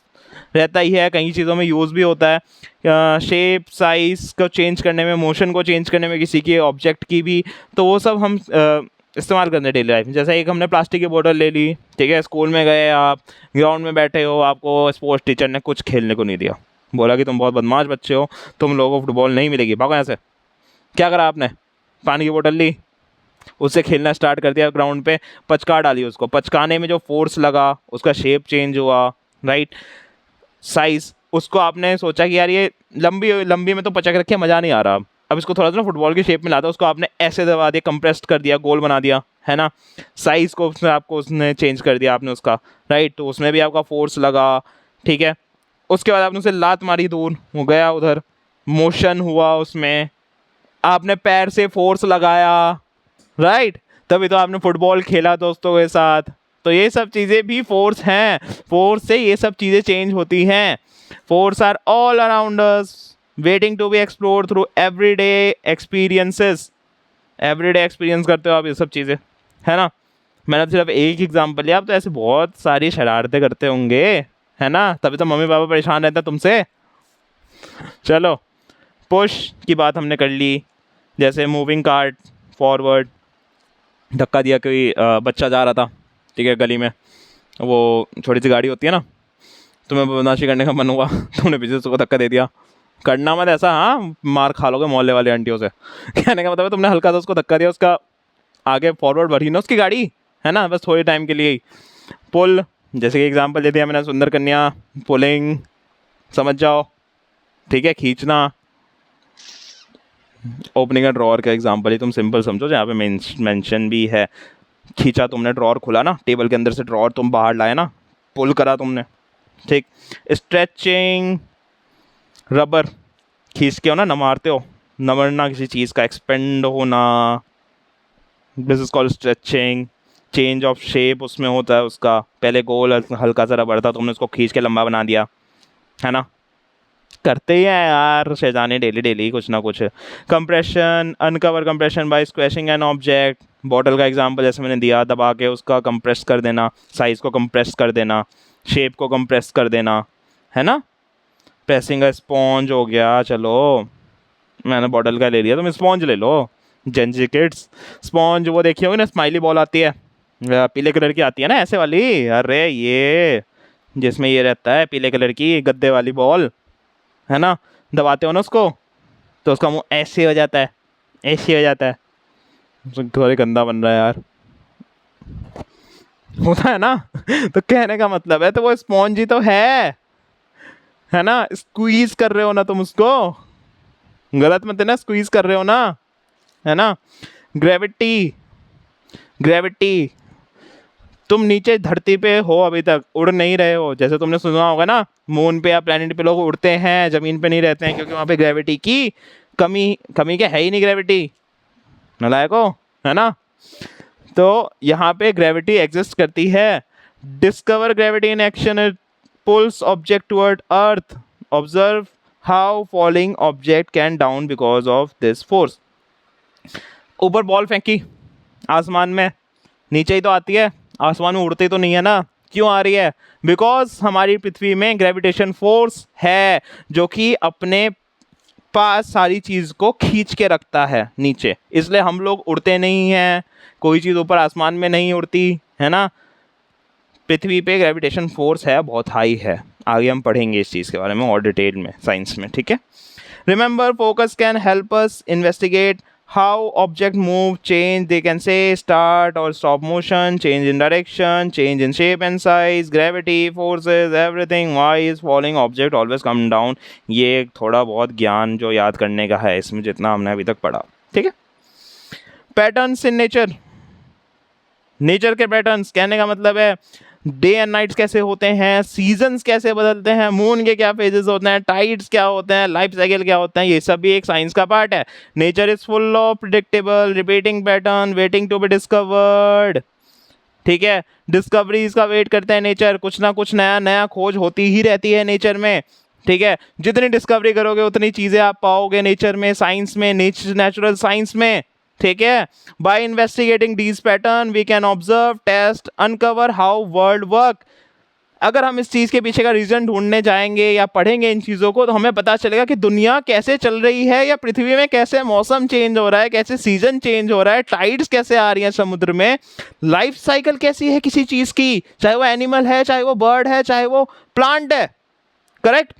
रहता ही है, कई चीज़ों में यूज़ भी होता है, शेप साइज़ को चेंज करने में, मोशन को चेंज करने में, किसी के ऑब्जेक्ट की भी. तो वो सब हम इस्तेमाल करते हैं डेली लाइफ में. जैसे एक हमने प्लास्टिक की बोतल ले ली, ठीक है, स्कूल में गए आप, ग्राउंड में बैठे हो, आपको स्पोर्ट्स टीचर ने कुछ खेलने को नहीं दिया, बोला कि तुम बहुत बदमाश बच्चे हो, तुम लोगों को फुटबॉल नहीं मिलेगी, भागो यहाँ से. क्या करा आपने? पानी की बोतल ली, उससे खेलना स्टार्ट कर दिया ग्राउंड पे, पचका डाली उसको. पचकाने में जो फोर्स लगा, उसका शेप चेंज हुआ, राइट. साइज़, उसको आपने सोचा कि यार ये लंबी लंबी में तो पचक रखे, मज़ा नहीं आ रहा, अब इसको थोड़ा सा ना फुटबॉल की शेप में लाता, उसको आपने ऐसे दबा दिया, कंप्रेस्ड कर दिया, गोल बना दिया, है ना. साइज़ को उसने आपको उसने चेंज कर दिया आपने उसका, राइट. तो उसमें भी आपका फोर्स लगा, ठीक है. उसके बाद आपने उसे लात मारी, दूर हो गया उधर, मोशन हुआ उसमें, आपने पैर से फोर्स लगाया, राइट. तभी तो आपने फुटबॉल खेला दोस्तों के साथ. तो ये सब चीज़ें भी फोर्स हैं. फोर्स से ये सब चीज़ें चेंज होती हैं. Force are all around us, waiting to be explore through everyday experiences. Everyday experience करते हो आप ये सब चीज़ें, है ना. मैंने तो सिर्फ एक एग्जांपल लिया, आप तो ऐसे बहुत सारी शरारतें करते होंगे, है ना. तभी तो मम्मी पापा परेशान रहते हैं तुमसे. चलो, पुश की बात हमने कर ली. जैसे मूविंग कार्ट फॉरवर्ड, धक्का दिया, कोई बच्चा जा रहा था, ठीक है, गली में, वो छोटी सी गाड़ी होती है ना, तुम्हें बदमाशी करने का मन हुआ, तुमने पीछे से उसको धक्का दे दिया. करना मत ऐसा, हाँ, मार खा लोगे मोहल्ले वाले आंटियों से. कहने का मतलब है तुमने हल्का सा उसको धक्का दिया, उसका आगे फॉरवर्ड बढ़ी ना उसकी गाड़ी, है ना, बस थोड़े टाइम के लिए ही. पुल, जैसे कि एग्जांपल दे दिया मैंने, सुंदर कन्या, पुलिंग, समझ जाओ, ठीक है, खींचना. ओपनिंग अ ड्रॉअर का एग्जांपल ही तुम सिंपल समझो, जहाँ पे मेंशन भी है. खींचा तुमने, ड्रॉअर खुला ना, टेबल के अंदर से ड्रॉअर तुम बाहर लाए ना, पुल करा तुमने, ठीक. स्ट्रेचिंग, रबर खींच के हो ना, नमारते हो, नमरना किसी चीज़ का, एक्सपेंड होना, this is called stretching. Change of shape उसमें होता है उसका, पहले गोल हल्का सा रबर था, तुमने उसको खींच के लंबा बना दिया, है ना. करते ही हैं यार शैतानी डेली डेली कुछ ना कुछ. Compression, uncover compression by squashing an object. Bottle का एग्जांपल जैसे मैंने दिया, दबा के उसका कंप्रेस कर देना, साइज़ को कंप्रेस कर देना, शेप को कंप्रेस कर देना, है ना. प्रेसिंग का स्पॉन्ज हो गया. चलो, मैंने बॉटल का ले लिया, तुम स्पॉन्ज ले लो. जेंजी किड्स, स्पॉन्ज वो देखी होगी ना, स्माइली बॉल आती है, पीले कलर की आती है ना, ऐसे वाली, अरे ये जिसमें ये रहता है पीले कलर की गद्दे वाली बॉल, है ना. दबाते हो ना उसको, तो उसका मुंह ऐसे हो जाता है, ऐसे हो जाता है. थोड़ा गंदा बन रहा है यार, होता है ना. तो कहने का मतलब है, तो वो स्पॉन्ज ही तो है ना. स्क्वीज कर रहे हो ना तुम उसको, गलत मत है ना, स्क्वीज कर रहे हो ना, है ना. ग्रेविटी, ग्रेविटी, तुम नीचे धरती पे हो, अभी तक उड़ नहीं रहे हो. जैसे तुमने सुना होगा ना, मून पे या प्लेनेट पे लोग उड़ते हैं, ज़मीन पे नहीं रहते हैं, क्योंकि वहाँ पे ग्रेविटी की कमी क्या है ही नहीं, ग्रेविटी, नालायक हो, है ना. तो यहाँ पे ग्रेविटी एग्जिस्ट करती है. Discover gravity in action, it pools object toward earth. Observe how falling object can down because of this force. ऊपर बॉल फेंकी आसमान में, नीचे ही तो आती है, आसमान में उड़ती तो नहीं है ना. क्यों आ रही है? बिकॉज हमारी पृथ्वी में ग्रेविटेशन फोर्स है, जो कि अपने पास सारी चीज़ को खींच के रखता है नीचे, इसलिए हम लोग उड़ते नहीं हैं. कोई चीज़ ऊपर आसमान में नहीं उड़ती, है ना. पृथ्वी पे ग्रेविटेशन फोर्स है, बहुत हाई है. आगे हम पढ़ेंगे इस चीज़ के बारे में और डिटेल में साइंस में, ठीक है. Remember, focus can help us investigate how object move, change, they can say start or stop motion, change in direction, change in shape and size, gravity, forces, everything. Why is falling object always come down? ये थोड़ा बहुत ज्ञान जो याद करने का है इसमें, जितना हमने अभी तक पढ़ा, ठीक है. पैटर्न्स इन नेचर, नेचर के पैटर्न्स, कहने का मतलब है डे एंड नाइट्स कैसे होते हैं, सीजन्स कैसे बदलते हैं, मून के क्या फेजेस होते हैं, टाइड्स क्या होते हैं, लाइफ साइकिल क्या होते हैं, ये सब भी एक साइंस का पार्ट है. Nature is full of predictable repeating pattern waiting to be discovered. ठीक है, डिस्कवरीज का वेट करते हैं नेचर, कुछ ना कुछ नया नया खोज होती ही रहती है नेचर में। ठीक है, जितनी डिस्कवरी करोगे उतनी चीज़ें आप पाओगे नेचर में, साइंस में, नेचुरल साइंस में। ठीक है, by investigating these pattern we can observe, test, uncover how world work. अगर हम इस चीज़ के पीछे का रीज़न ढूंढने जाएंगे या पढ़ेंगे इन चीज़ों को, तो हमें पता चलेगा कि दुनिया कैसे चल रही है, या पृथ्वी में कैसे मौसम चेंज हो रहा है, कैसे सीजन चेंज हो रहा है, टाइड्स कैसे आ रही हैं समुद्र में, लाइफ साइकिल कैसी है किसी चीज़ की, चाहे वो एनिमल है, चाहे वो बर्ड है, चाहे वो प्लांट है। करेक्ट,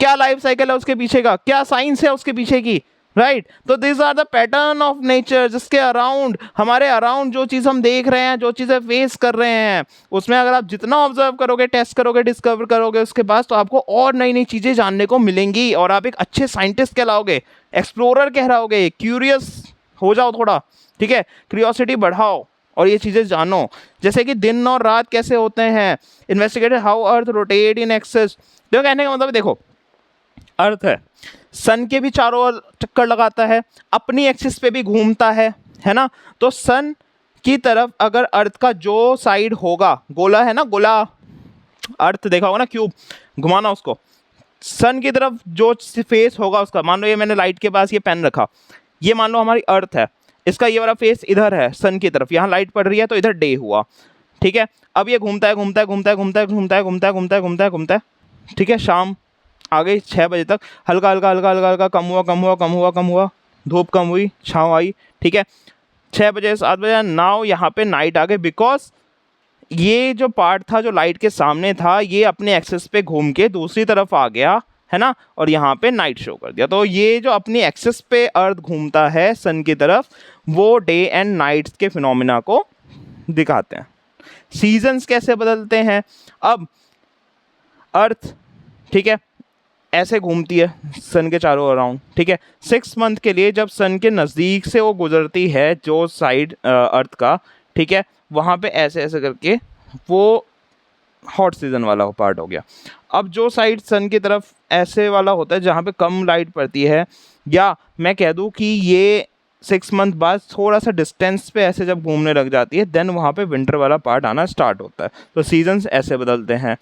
क्या लाइफ साइकिल है उसके पीछे का, क्या साइंस है उसके पीछे की। राइट, तो this are the pattern of nature, जिसके अराउंड, हमारे अराउंड जो चीज़ हम देख रहे हैं, जो चीज़ें फेस कर रहे हैं, उसमें अगर आप जितना ऑब्जर्व करोगे, टेस्ट करोगे, डिस्कवर करोगे उसके बाद, तो आपको और नई नई चीज़ें जानने को मिलेंगी और आप एक अच्छे साइंटिस्ट कहलाओगे, एक्सप्लोरर कहलाओगे। क्यूरियस हो जाओ थोड़ा, ठीक है, क्यूरियोसिटी बढ़ाओ और ये चीज़ें जानो, जैसे कि दिन और रात कैसे होते हैं, investigate how earth rotate in excess. तो कहने का मतलब देखो, अर्थ है, सन के भी चारों ओर चक्कर लगाता है, अपनी एक्सिस पे भी घूमता है ना। तो सन की तरफ अगर अर्थ का जो साइड होगा, गोला है ना, गोला अर्थ देखा होगा ना, क्यूब, घुमाना उसको, सन की तरफ जो फेस होगा उसका, मान लो ये मैंने लाइट के पास ये पेन रखा, ये मान लो हमारी अर्थ है, इसका ये वाला फेस इधर है सन की तरफ, यहाँ लाइट पड़ रही है तो इधर डे हुआ। ठीक है, अब ये घूमता है घूमता है घूमता है घूमता है घूमता है घूमता है घूमता है घूमता है घूमता है, ठीक है, शाम आ गई 6 बजे तक, हल्का हल्का हल्का हल्का हल्का कम हुआ कम हुआ कम हुआ कम हुआ, धूप कम हुई, छाँव आई। ठीक है, 6 बजे 7 बजे, नाउ यहाँ पे नाइट आ गई, बिकॉज ये जो पार्ट था जो लाइट के सामने था, ये अपने एक्सेस पे घूम के दूसरी तरफ आ गया है ना, और यहाँ पे नाइट शो कर दिया। तो ये जो अपनी एक्सेस पे अर्थ घूमता है सन की तरफ, वो डे एंड नाइट्स के फिनोमिना को दिखाते हैं। सीजन्स कैसे बदलते हैं, अब अर्थ, ठीक है, ऐसे घूमती है सन के चारों अराउंड। ठीक है, 6 मंथ के लिए जब सन के नज़दीक से वो गुजरती है, जो साइड अर्थ का, ठीक है, वहाँ पे ऐसे ऐसे करके वो हॉट सीज़न वाला पार्ट हो गया। अब जो साइड सन की तरफ ऐसे वाला होता है जहाँ पे कम लाइट पड़ती है, या मैं कह दूँ कि ये 6 मंथ बाद थोड़ा सा डिस्टेंस पे ऐसे जब घूमने लग जाती है, देन वहाँ पे विंटर वाला पार्ट आना स्टार्ट होता है। तो सीजन्स ऐसे बदलते हैं।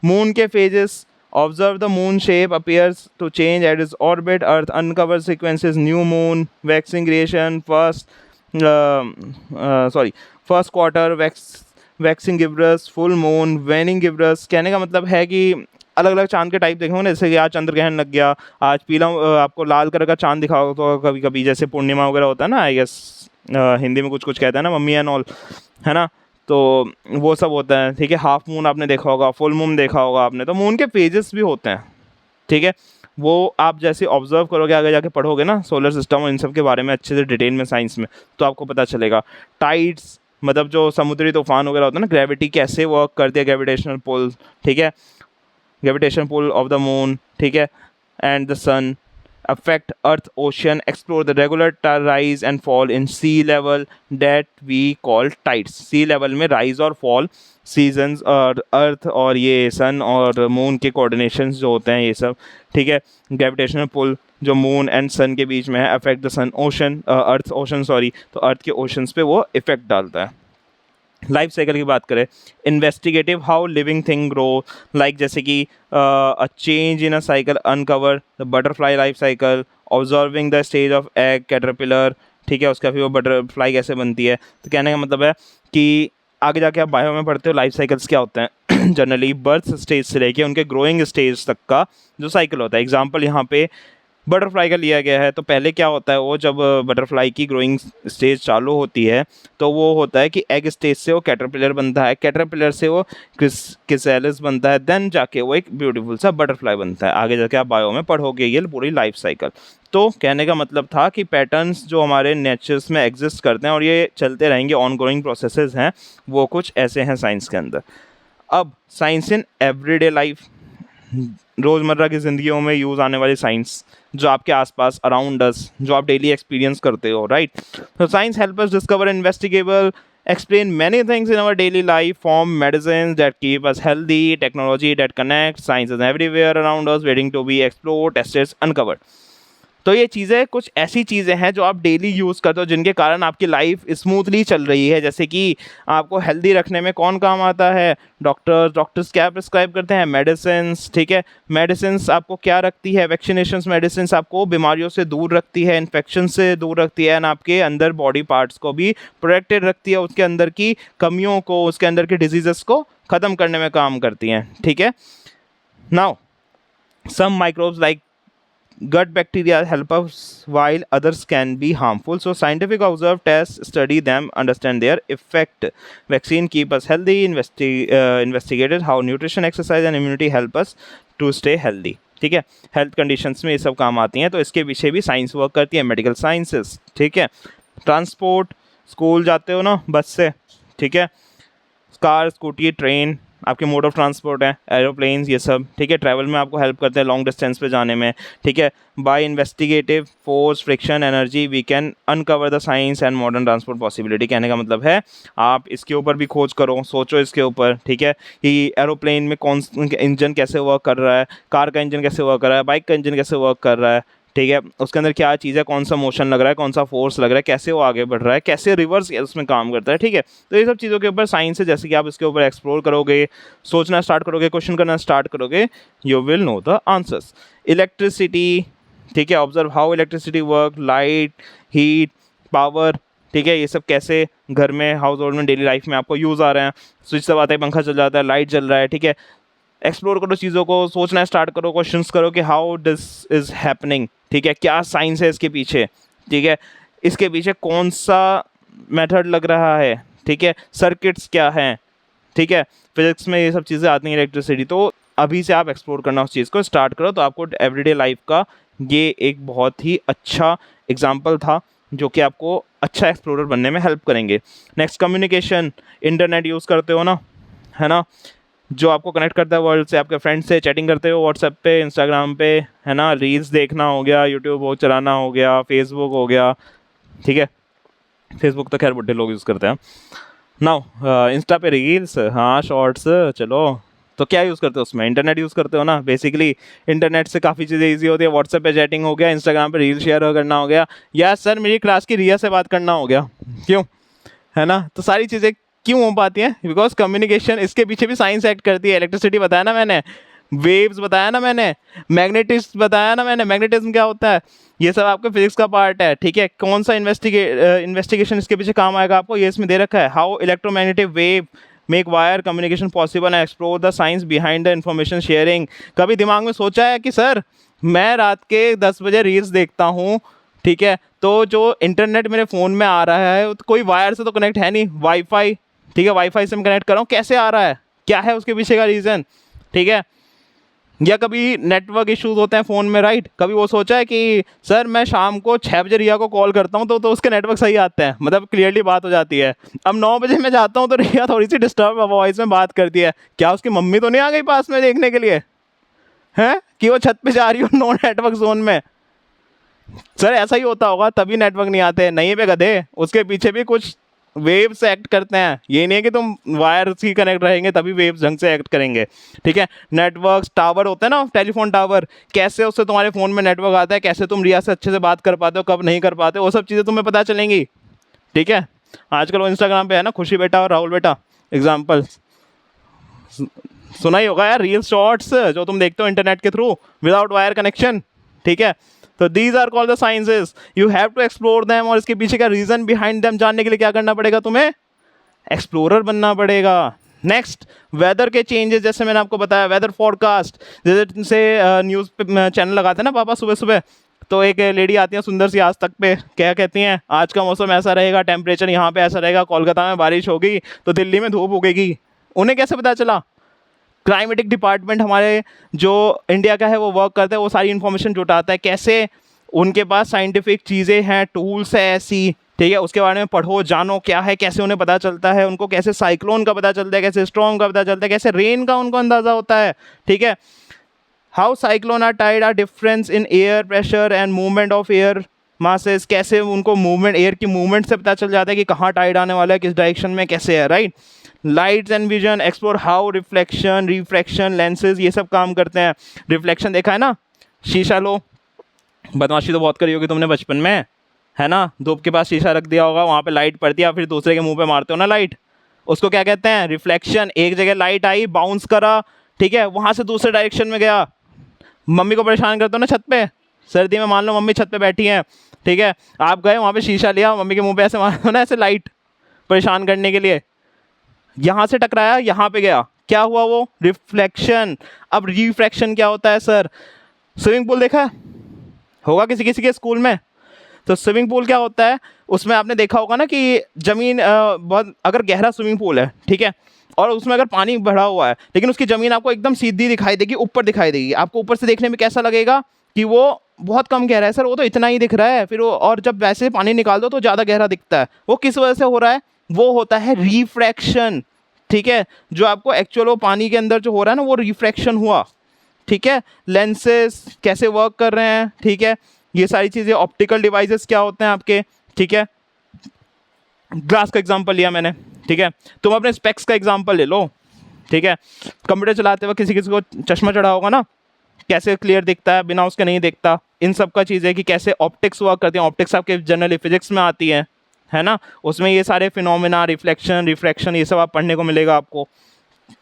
मून के phases, observe the moon shape appears to change at its orbit, earth uncover sequences, new moon, waxing creation, first quarter, waxing gibbous, full moon, waning gibbous. कहने का मतलब है कि अलग अलग चांद के टाइप देखे होंगे, जैसे कि आज चंद्रग्रहण लग गया, आज पीला आपको लाल कलर का चांद दिखा हो, तो कभी कभी जैसे पूर्णिमा वगैरह होता है ना, आई गेस हिंदी में कुछ कुछ कहते हैं ना, मम्मी एंड ऑल, है ना, तो वो सब होता है। ठीक है, हाफ मून आपने देखा होगा, फुल मून देखा होगा आपने, तो मून के फेजेस भी होते हैं। ठीक है, वो आप जैसे ऑब्जर्व करोगे, आगे जाके पढ़ोगे ना सोलर सिस्टम और इन सब के बारे में अच्छे से डिटेल में साइंस में, तो आपको पता चलेगा। टाइड्स मतलब जो समुद्री तूफान वगैरह होता है ना, ग्रेविटी कैसे वर्क करती है, ग्रेविटेशनल पुल, ठीक है, gravitation pull of the moon, ठीक है, and the sun affect earth ocean, explore the regular rise and fall in sea level that we call tides। sea level में rise और fall seasons और earth और ये sun और moon के coordinations जो होते हैं ये सब, ठीक है, gravitational pull जो moon and sun के बीच में है, affect the sun ocean earth ocean sorry, तो earth के oceans पे वो effect डालता है। लाइफ साइकिल की बात करें, investigative how living thing grow, like जैसे कि a change in a cycle, uncover the butterfly life cycle, observing the stage of egg caterpillar, ठीक है, उसका फिर वो बटरफ्लाई कैसे बनती है। तो कहने का मतलब है कि आगे जाके आप बायो में पढ़ते हो लाइफ साइकिल्स क्या होते हैं जनरली बर्थ स्टेज से लेके उनके ग्रोइंग स्टेज तक का जो साइकिल होता है। एग्जाम्पल यहाँ पे बटरफ्लाई का लिया गया है, तो पहले क्या होता है, वो जब बटरफ्लाई की ग्रोइंग स्टेज चालू होती है, तो वो होता है कि एग स्टेज से वो कैटरपिलर बनता है, कैटरपिलर से वो क्रिसैलिस बनता है, देन जाके वो एक ब्यूटीफुल सा बटरफ्लाई बनता है। आगे जाके आप बायो में पढ़ोगे ये पूरी लाइफ साइकिल। तो कहने का मतलब था कि पैटर्न्स जो हमारे नेचर्स में एग्जिस्ट करते हैं और ये चलते रहेंगे, ऑन गोइंग प्रोसेसेस हैं, वो कुछ ऐसे हैं साइंस के अंदर। अब साइंस इन एवरीडे लाइफ, रोज़मर्रा की ज़िंदगियों में यूज़ आने वाली साइंस जो आपके आसपास अराउंड अस, जो आप डेली एक्सपीरियंस करते हो, राइट। तो science help us discover investigable, explain many things in our daily life, from medicines that keep us healthy, technology that connects, science is everywhere around us waiting to be explored, tested, uncovered। तो ये चीज़ें कुछ ऐसी चीज़ें हैं जो आप daily use करते हो जिनके कारण आपकी लाइफ स्मूथली चल रही है। जैसे कि आपको हेल्दी रखने में कौन काम आता है? डॉक्टर्स क्या प्रिस्क्राइब करते हैं? मेडिसिन्स, ठीक है। मेडिसिन्स आपको क्या रखती है? वैक्सीनेशंस मेडिसिन्स आपको बीमारियों से दूर रखती है, इन्फेक्शन से दूर रखती है, एंड आपके अंदर बॉडी पार्ट्स को भी प्रोटेक्टेड रखती है, उसके अंदर की कमियों को, उसके अंदर की डिजीज़ेस को ख़त्म करने में काम करती हैं, ठीक है। Now some microbes like gut bacteria help us while others can be harmful, so scientific observed tests study them, understand their effect. Vaccine keep us healthy. Investigated how nutrition, exercise and immunity help us to stay healthy. ठीक है, health conditions में ये सब काम आती हैं, तो इसके पीछे भी साइंस वर्क करती है, मेडिकल साइंसेस, ठीक है। ट्रांसपोर्ट, स्कूल जाते हो ना बस से, ठीक है, कार, स्कूटी, ट्रेन आपके मोड ऑफ ट्रांसपोर्ट है, एरोप्लेन्स, ये सब, ठीक है। ट्रैवल में आपको हेल्प करते हैं लॉन्ग डिस्टेंस पे जाने में, ठीक है। By investigative force, friction, energy we can uncover the science and modern transport possibility. कहने का मतलब है आप इसके ऊपर भी खोज करो, सोचो इसके ऊपर, ठीक है, कि एरोप्लेन में कौन इंजन कैसे वर्क कर रहा है, कार का इंजन कैसे वर्क कर रहा है, बाइक का इंजन कैसे वर्क कर रहा है, ठीक है, उसके अंदर क्या चीज़ है, कौन सा मोशन लग रहा है, कौन सा फोर्स लग रहा है, कैसे वो आगे बढ़ रहा है, कैसे रिवर्स उसमें काम करता है, ठीक है। तो ये सब चीज़ों के ऊपर साइंस है, जैसे कि आप इसके ऊपर एक्सप्लोर करोगे, सोचना स्टार्ट करोगे, क्वेश्चन करना स्टार्ट करोगे, you will know the answers. Electricity, ठीक है, observe how electricity work, light, heat, power, ठीक है, ये सब कैसे घर में, हाउस होल्ड में, डेली लाइफ में आपको यूज़ आ रहे हैं। स्विच सब आता है, पंखा चल जाता है, लाइट जल रहा है, ठीक है। एक्सप्लोर करो चीज़ों को, सोचना स्टार्ट करो, क्वेश्चंस करो कि हाउ दिस इज़ हैपनिंग, ठीक है, क्या साइंस है इसके पीछे, ठीक है, इसके पीछे कौन सा मेथड लग रहा है, ठीक है, सर्किट्स क्या हैं, ठीक है, फिजिक्स में ये सब चीज़ें आती हैं, इलेक्ट्रिसिटी। तो अभी से आप एक्सप्लोर करना उस चीज़ को स्टार्ट करो, तो आपको एवरीडे लाइफ का ये एक बहुत ही अच्छा एग्जाम्पल था जो कि आपको अच्छा एक्सप्लोरर बनने में हेल्प करेंगे। नेक्स्ट, कम्युनिकेशन, इंटरनेट यूज़ करते हो ना, है ना, जो आपको कनेक्ट करता है वर्ल्ड से, आपके फ्रेंड्स से चैटिंग करते हो व्हाट्सएप पे, इंस्टाग्राम पे, है ना, रील्स देखना हो गया, यूट्यूब हो चलाना हो गया, फेसबुक हो गया, ठीक है, फेसबुक तो खैर बुढ़े लोग यूज़ करते हैं। नाउ इंस्टा पे रील्स, हाँ, शॉर्ट्स, चलो, तो क्या यूज़ करते हो उसमें? इंटरनेट यूज़ करते हो ना। बेसिकली इंटरनेट से काफ़ी चीज़ें ईजी होती है, व्हाट्सएप पे चैटिंग हो गया, इंस्टाग्राम पे रील शेयर करना हो गया, या सर मेरी क्लास की रिया से बात करना हो गया, क्यों, है ना। तो सारी चीज़ें क्यों हो पाती हैं? बिकॉज कम्युनिकेशन, इसके पीछे भी साइंस एक्ट करती है। इलेक्ट्रिसिटी बताया ना मैंने, वेव्स बताया ना मैंने, मैग्नेटिज्म बताया ना मैंने, मैग्नेटिज्म क्या होता है, ये सब आपके फिजिक्स का पार्ट है, ठीक है। कौन सा इन्वेस्टिगेशन इसके पीछे काम आएगा आपको, ये इसमें दे रखा है, how electromagnetic wave make wire communication possible and explore the science behind the information sharing. कभी दिमाग में सोचा है कि सर मैं रात के 10 बजे रील्स देखता हूँ, ठीक है, तो जो इंटरनेट मेरे फ़ोन में आ रहा है तो कोई वायर से तो कनेक्ट है नहीं, वाईफाई, ठीक है, वाईफाई से मैं कनेक्ट कर रहा हूँ, कैसे आ रहा है, क्या है उसके पीछे का रीज़न, ठीक है। या कभी नेटवर्क इश्यूज होते हैं फ़ोन में, राइट, कभी वो सोचा है कि सर मैं शाम को 6 बजे रिया को कॉल करता हूँ तो उसके नेटवर्क सही आते हैं, मतलब क्लियरली बात हो जाती है। अब 9 बजे मैं जाता हूँ तो रिया थोड़ी सी डिस्टर्ब वॉइस में बात करती है, क्या उसकी मम्मी तो नहीं आ गई पास में देखने के लिए, हैं कि वो छत पे जा रही हो नो नेटवर्क जोन में? सर ऐसा ही होता होगा, तभी नेटवर्क नहीं आते। नहीं पे गधे, उसके पीछे भी कुछ वेव्स एक्ट करते हैं, ये नहीं है कि तुम वायर ही कनेक्ट रहेंगे तभी वेव्स ढंग से एक्ट करेंगे, ठीक है। नेटवर्क टावर होता है ना, टेलीफोन टावर, कैसे उससे तुम्हारे फ़ोन में नेटवर्क आता है, कैसे तुम रिया से अच्छे से बात कर पाते हो, कब नहीं कर पाते, वो सब चीज़ें तुम्हें पता चलेंगी, ठीक है। आजकल वो इंस्टाग्राम पे है ना, खुशी बेटा और राहुल बेटा एग्जाम्पल, सुना ही होगा यार, रील शॉर्ट्स जो तुम देखते हो इंटरनेट के थ्रू विदाउट वायर कनेक्शन, ठीक है। तो these are called the sciences, you have to explore them, और इसके पीछे का रीजन बिहाइंड देम जानने के लिए क्या करना पड़ेगा, तुम्हें एक्सप्लोरर बनना पड़ेगा। नेक्स्ट, वेदर के चेंजेस, जैसे मैंने आपको बताया, वेदर फॉरकास्ट, जैसे न्यूज़ पे चैनल लगाते हैं ना पापा सुबह सुबह, तो एक लेडी आती है सुंदर सी आज तक पे, क्या कहती हैं, आज का मौसम ऐसा रहेगा, टेम्परेचर यहाँ पे ऐसा रहेगा, कोलकाता में बारिश होगी तो दिल्ली में धूप उगेगी। उन्हें कैसे पता चला? क्लाइमेटिक डिपार्टमेंट हमारे जो इंडिया का है वो वर्क करता है, वो सारी इन्फॉर्मेशन जुटाता है, कैसे उनके पास साइंटिफिक चीज़ें हैं, टूल्स है ऐसी, ठीक है, उसके बारे में पढ़ो, जानो क्या है, कैसे उन्हें पता चलता है, उनको कैसे साइक्लोन का पता चलता है, कैसे स्टॉर्म का पता चलता है, कैसे रेन का उनको अंदाज़ा होता है, ठीक है। How cyclone or tide or difference in air pressure and movement of air masses, कैसे उनको मूवमेंट, एयर की मूवमेंट से पता चल जाता है कि कहाँ टाइड आने वाला है, किस डायरेक्शन में कैसे है, right. Lights and vision, explore how reflection, refraction, lenses ये सब काम करते हैं। रिफ्लेक्शन देखा है ना, शीशा लो, बदमाशी तो बहुत करी होगी तुमने बचपन में, है ना? धूप के पास शीशा रख दिया होगा, वहाँ पे लाइट पड़ती है, फिर दूसरे के मुंह पे मारते हो ना लाइट, उसको क्या कहते हैं? रिफ्लेक्शन। एक जगह लाइट आई, बाउंस करा, ठीक है, वहाँ से दूसरे डायरेक्शन में गया। मम्मी को परेशान करते हो ना छत पे, सर्दी में मान लो मम्मी छत पे बैठी हैं, ठीक है, आप गए वहाँ पे शीशा लिया, मम्मी के मुंह पे ऐसे मारो ना, ऐसे लाइट परेशान करने के लिए, यहाँ से टकराया, यहाँ पे गया, क्या हुआ? वो रिफ्लेक्शन। अब रिफ्रैक्शन क्या होता है सर? स्विमिंग पूल देखा है होगा किसी किसी के स्कूल में, तो स्विमिंग पूल क्या होता है, उसमें आपने देखा होगा ना कि ज़मीन बहुत, अगर गहरा स्विमिंग पूल है, ठीक है, और उसमें अगर पानी भरा हुआ है, लेकिन उसकी ज़मीन आपको एकदम सीधी दिखाई देगी, ऊपर दिखाई देगी, आपको ऊपर से देखने में कैसा लगेगा कि वो बहुत कम गहरा है, सर वो तो इतना ही दिख रहा है, फिर वो, और जब वैसे पानी निकाल दो तो ज़्यादा गहरा दिखता है। वो किस वजह से हो रहा है? वो होता है रिफ्रैक्शन, ठीक है, जो आपको एक्चुअल वो पानी के अंदर जो हो रहा है ना, वो रिफ्रैक्शन हुआ, ठीक है। लेंसेज कैसे वर्क कर रहे हैं, ठीक है, ये सारी चीज़ें, ऑप्टिकल डिवाइसेस क्या होते हैं आपके, ठीक है। ग्लास का एग्जांपल लिया मैंने, ठीक है, तुम अपने स्पेक्स का एग्जांपल ले लो, ठीक है। कंप्यूटर चलाते वक्त किसी किसी को चश्मा चढ़ा होगा ना, कैसे क्लियर दिखता है, बिना उसके नहीं दिखता। इन सब का चीज़ है कि कैसे ऑप्टिक्स वर्क करती हैं, ऑप्टिक्स आपके जनरली फिजिक्स में आती है ना, उसमें ये सारे फिनोमेना, रिफ्लेक्शन, रिफ्रैक्शन, ये सब आप पढ़ने को मिलेगा आपको,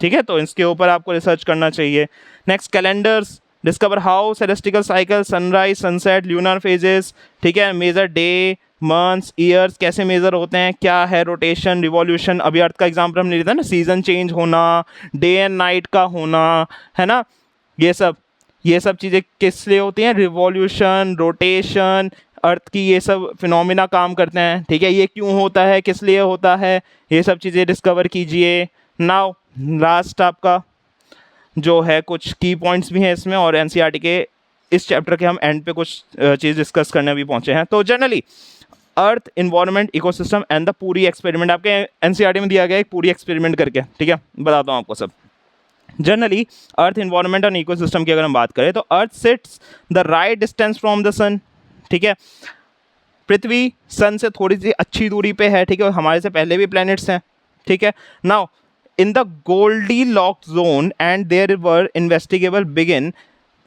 ठीक है, तो इसके ऊपर आपको रिसर्च करना चाहिए। Next, calendars, discover how celestial cycle, sunrise, sunset, lunar phases, ठीक है, मेजर डे, मंथ्स, ईयर्स कैसे मेजर होते हैं, क्या है रोटेशन, रिवॉल्यूशन, अभी अर्थ का एग्जांपल हमने लिया था ना, सीजन चेंज होना, डे एंड नाइट का होना, है ना, ये सब चीज़ें किस लिए होती हैं? रिवॉल्यूशन, रोटेशन, अर्थ की ये सब फिनोमिना काम करते हैं, ठीक है, ये क्यों होता है, किस लिए होता है, ये सब चीज़ें डिस्कवर कीजिए। नाउ लास्ट आपका जो है, कुछ की पॉइंट्स भी हैं इसमें, और एनसीईआरटी के इस चैप्टर के हम एंड पे कुछ चीज़ डिस्कस करने भी पहुंचे हैं। तो generally earth, environment, ecosystem and the पूरी एक्सपेरिमेंट, आपके एनसीईआरटी में दिया गया एक पूरी एक्सपेरिमेंट करके, ठीक है, बताता हूँ आपको सब। जनरली अर्थ, इन्वायरमेंट और इकोसिस्टम की अगर हम बात करें, तो earth sits the right distance from the sun, ठीक है, पृथ्वी सन से थोड़ी सी अच्छी दूरी पे है, ठीक है, और हमारे से पहले भी प्लैनेट्स हैं, ठीक है। Now in the Goldilocks zone and there were investigable begin,